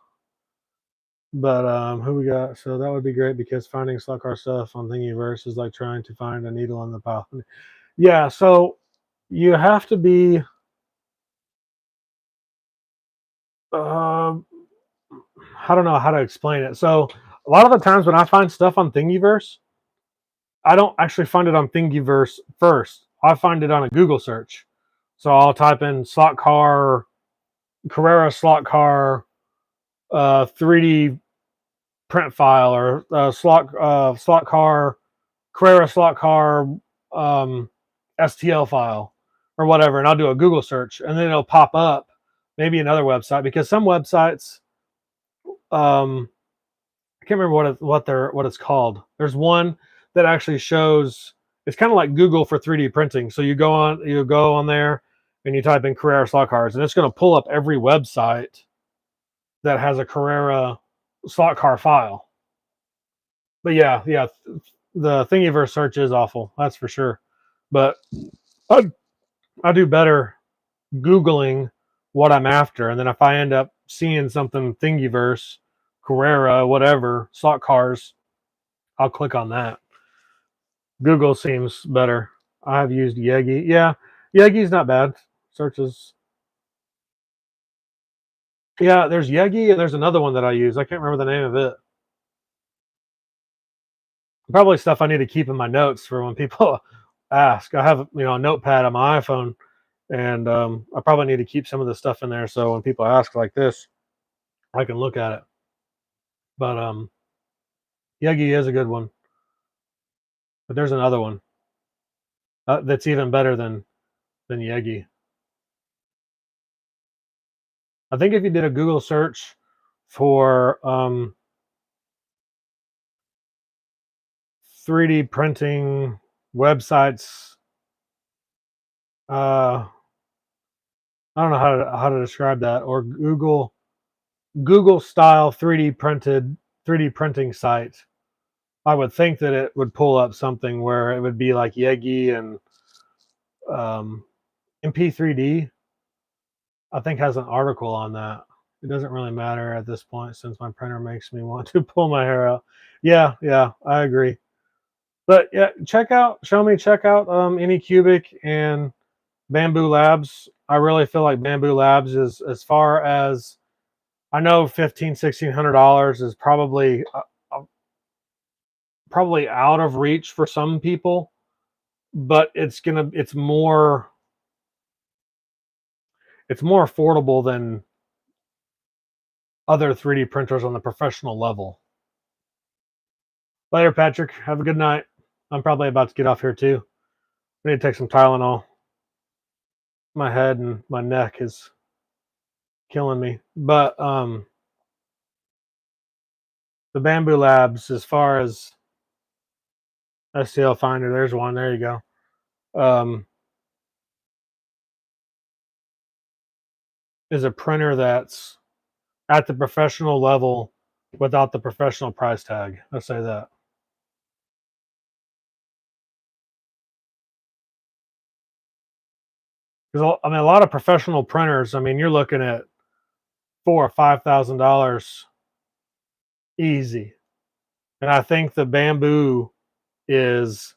But who we got? So that would be great because finding slot car stuff on Thingiverse is like trying to find a needle in the pile. Yeah, so you have to be. Um, I don't know how to explain it. So a lot of the times when I find stuff on Thingiverse, I don't actually find it on Thingiverse first. I find it on a Google search. So I'll type in slot car, Carrera slot car, 3D print file, or slot car, Carrera slot car, um, STL file, or whatever, and I'll do a Google search, and then it'll pop up maybe another website, because some websites, um, I can't remember what it's called. There's one that actually shows. It's kind of like Google for 3D printing. So you go on there and you type in Carrera slot cars, and it's going to pull up every website that has a Carrera slot car file. But yeah, the Thingiverse search is awful. That's for sure. But I do better Googling what I'm after, and then if I end up seeing something Thingiverse, Carrera, whatever, slot cars, I'll click on that. Google seems better. I've used Yegi. Yeah, Yegi's not bad. Searches. Yeah, there's Yegi and there's another one that I use. I can't remember the name of it. Probably stuff I need to keep in my notes for when people ask. I have a notepad on my iPhone, and I probably need to keep some of the stuff in there so when people ask like this, I can look at it. But Yegi is a good one. But there's another one that's even better than Yegi. I think if you did a Google search for 3D printing websites, I don't know how to describe that, or Google style 3D printing site, I would think that it would pull up something where it would be like Yegi and MP3D. I think has an article on that. It doesn't really matter at this point since my printer makes me want to pull my hair out. Yeah, I agree. But yeah, check out Anycubic and Bambu Labs. I really feel like Bambu Labs is, as far as I know, $1,500-$1,600 is probably out of reach for some people, but it's more affordable than other 3D printers on the professional level. Later, Patrick. Have a good night. I'm probably about to get off here too. I need to take some Tylenol. My head and my neck is killing me. But the Bambu Labs, as far as STL Finder, there's one. There you go. Is a printer that's at the professional level without the professional price tag. I'll say that. Because I mean, a lot of professional printers. I mean, you're looking at $4,000 or $5,000 easy, and I think the Bambu is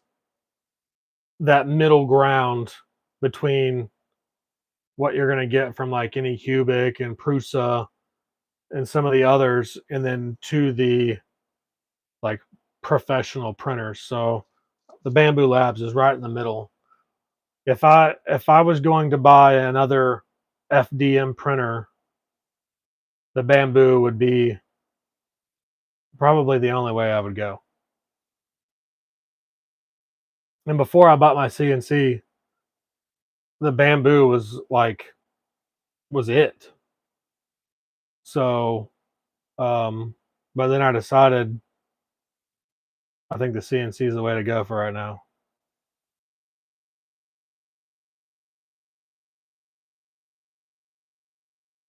that middle ground between what you're going to get from like Anycubic and Prusa and some of the others, and then to the like professional printers. So the Bambu Labs is right in the middle. If I was going to buy another FDM printer, the Bambu would be probably the only way I would go. And before I bought my CNC, the Bambu was it. So, but then I decided I think the CNC is the way to go for right now.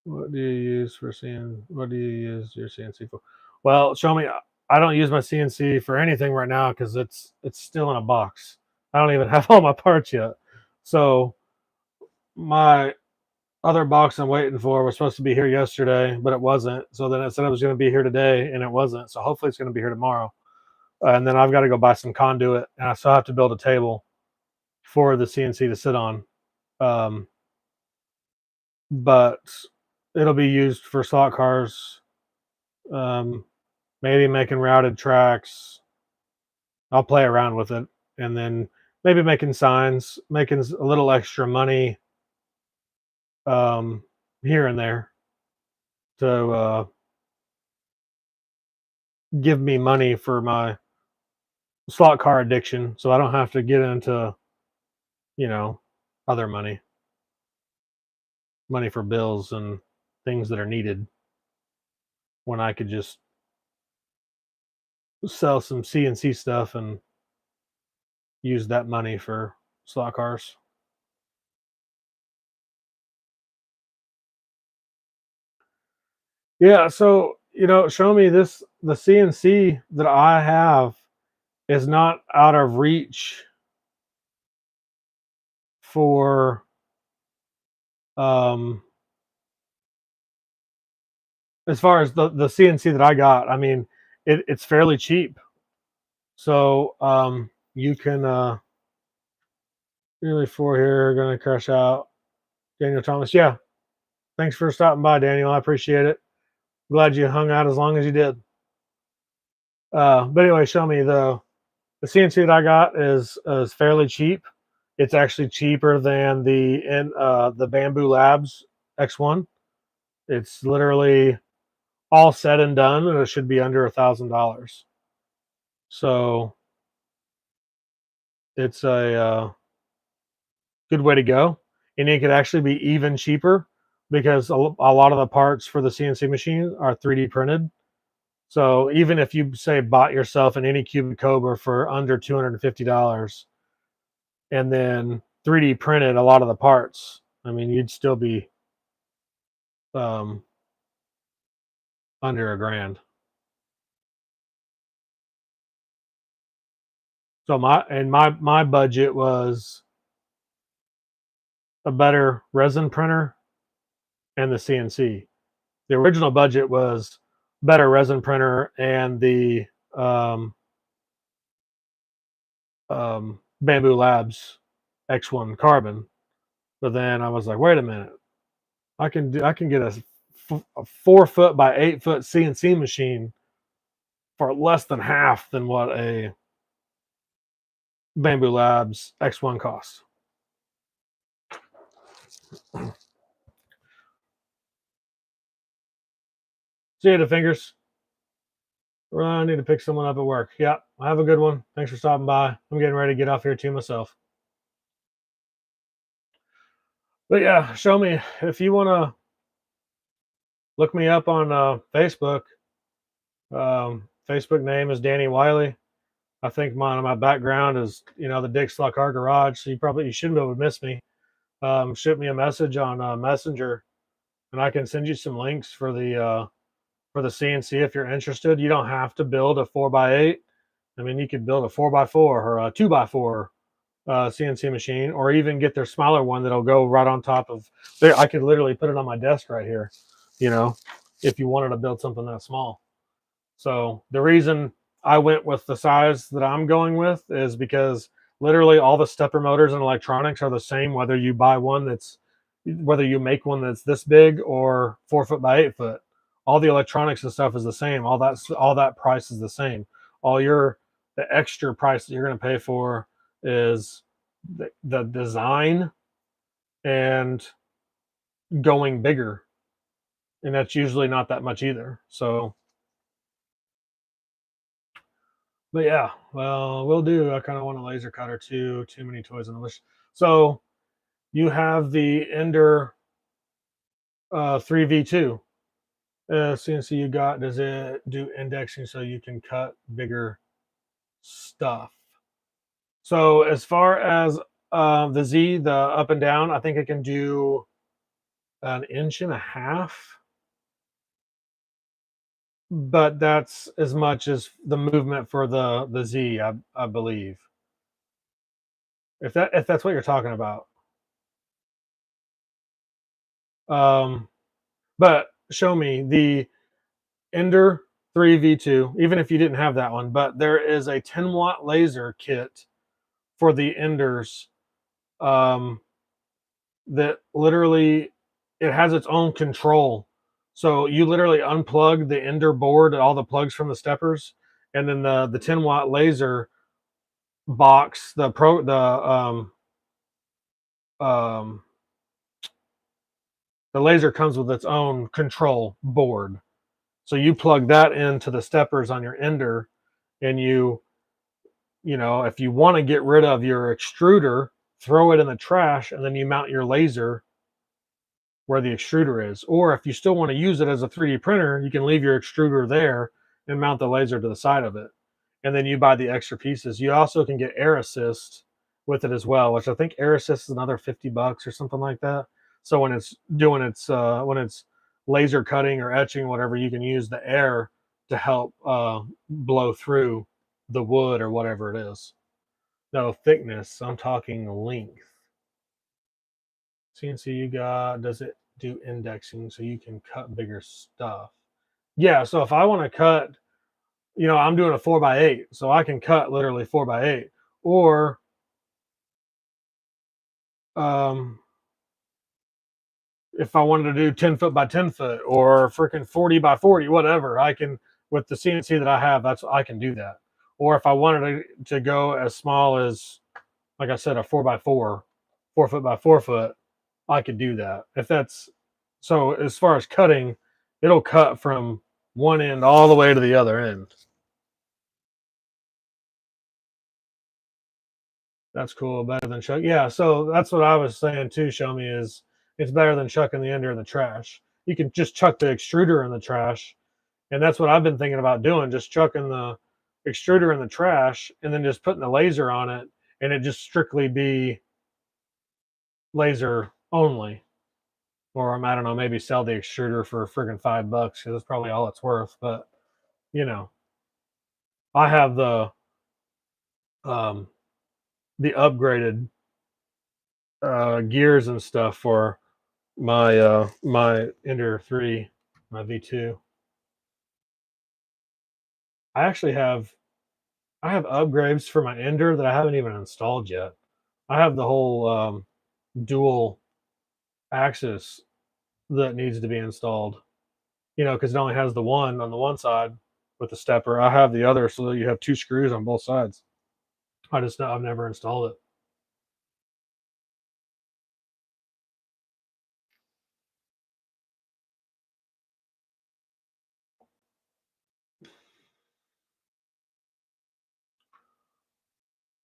What do you use for CNC? What do you use your CNC for? Well, show me. I don't use my CNC for anything right now because it's still in a box. I don't even have all my parts yet. So my other box I'm waiting for was supposed to be here yesterday, but it wasn't. So then it said it was going to be here today, and it wasn't. So hopefully it's going to be here tomorrow. And then I've got to go buy some conduit, and I still have to build a table for the CNC to sit on. But it'll be used for slot cars, maybe making routed tracks. I'll play around with it, and then maybe making signs, making a little extra money here and there to give me money for my slot car addiction, so I don't have to get into other money for bills and things that are needed when I could just sell some CNC stuff and use that money for slot cars. Yeah, so show me this. The CNC that I have is not out of reach for um, as far as the CNC that I got, I mean, it's fairly cheap. So you can nearly 4 here, gonna crush out Daniel Thomas. Yeah, thanks for stopping by, Daniel. I appreciate it. Glad you hung out as long as you did. But anyway, show me the CNC that I got is fairly cheap. It's actually cheaper than the Bamboo Labs X1. It's literally all said and done, and it should be under $1,000. So it's a good way to go. And it could actually be even cheaper because a lot of the parts for the CNC machine are 3D printed. So even if you say bought yourself an Anycubic Cobra for under $250 and then 3D printed a lot of the parts, I mean, you'd still be um, under $1,000. So my budget was a better resin printer and the CNC. The original budget was better resin printer and the um, Bamboo Labs X1 Carbon. But then I was like, wait a minute, I can get a 4 foot by 8 foot CNC machine for less than half than what a Bamboo Labs X1 costs. See you, the fingers. Well, I need to pick someone up at work. Yeah, have a good one. Thanks for stopping by. I'm getting ready to get off here too myself. But yeah, show me if you want to look me up on Facebook. Facebook name is Danny Wiley. I think my background is the Dick Slot Car Garage, so you shouldn't be able to miss me. Shoot me a message on Messenger, and I can send you some links for the CNC if you're interested. You don't have to build a 4x8. I mean, you could build a 4x4 or a 2x4 CNC machine, or even get their smaller one that'll go right on top of there. I could literally put it on my desk right here, if you wanted to build something that small. So the reason I went with the size that I'm going with is because literally all the stepper motors and electronics are the same, whether you make one that's this big or 4 foot by 8 foot. All the electronics and stuff is the same. All that price is the same. The extra price that you're going to pay for is the design and going bigger, and that's usually not that much either. So, but yeah, well, we'll do. I kind of want a laser cutter too. Too many toys on the list. So you have the Ender 3V2 CNC you got. Does it do indexing so you can cut bigger stuff? So as far as the Z, the up and down, I think it can do 1.5 inches, but that's as much as the movement for the Z, I believe. If that's what you're talking about. But show me the Ender 3V2, even if you didn't have that one, but there is a 10-watt laser kit for the Enders that literally it has its own control. So you literally unplug the Ender board, all the plugs from the steppers, and then the 10-watt laser box, the laser comes with its own control board. So you plug that into the steppers on your Ender, and if you want to get rid of your extruder, throw it in the trash, and then you mount your laser where the extruder is. Or if you still want to use it as a 3D printer, you can leave your extruder there and mount the laser to the side of it. And then you buy the extra pieces. You also can get Air Assist with it as well, which I think Air Assist is another $50 or something like that. So when it's when it's laser cutting or etching, whatever, you can use the air to help blow through the wood or whatever it is. No thickness, I'm talking length. CNC you got, does it do indexing so you can cut bigger stuff? Yeah, so if I want to cut, I'm doing a 4x8, so I can cut literally 4x8. Or if I wanted to do 10 foot by 10 foot or freaking 40 by 40, whatever, I can, with the CNC that I have, I can do that. Or if I wanted to go as small as, like I said, a 4x4, 4 foot by 4 foot, I could do that. If that's so, as far as cutting, it'll cut from one end all the way to the other end. That's cool. Better than chuck. Yeah. So that's what I was saying too. Show me is it's better than chucking the ender in the trash. You can just chuck the extruder in the trash, and that's what I've been thinking about doing. Just chucking the extruder in the trash, and then just putting the laser on it, and it just strictly be laser only. Or I don't know, maybe sell the extruder for friggin' $5 because that's probably all it's worth. But you know, I have um, the upgraded gears and stuff for my Ender 3, my V2. I actually have upgrades for my Ender that I haven't even installed yet. I have the whole dual axis that needs to be installed. Because it only has the one on the one side with the stepper. I have the other so that you have two screws on both sides. I've never installed it.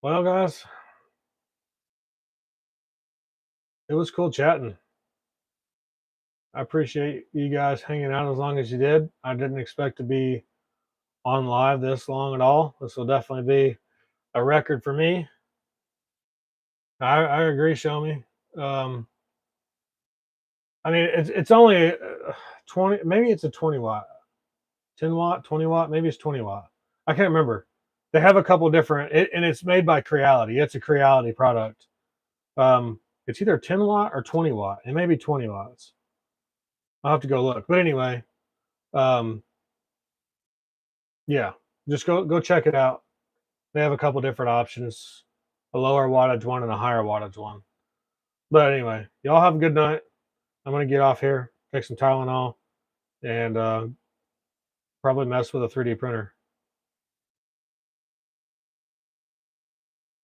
Well, guys, it was cool chatting. I appreciate you guys hanging out as long as you did. I didn't expect to be on live this long at all. This will definitely be a record for me. I agree, Show Me. I mean, it's only 20, maybe it's a 20 watt, 10 watt, 20 watt, maybe it's 20 watt. I can't remember. They have a couple different, and it's made by Creality. It's a Creality product. It's either 10 watt or 20 watt. It may be 20 watts. I'll have to go look. But anyway, yeah, just go check it out. They have a couple different options, a lower wattage one and a higher wattage one. But anyway, y'all have a good night. I'm gonna get off here, take some Tylenol, and probably mess with a 3D printer.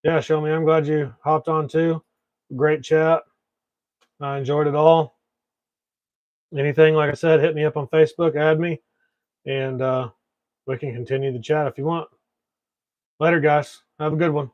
Yeah, Show Me. I'm glad you hopped on too. Great chat. I enjoyed it all. Anything, like I said, hit me up on Facebook, add me, and we can continue the chat if you want. Later, guys. Have a good one.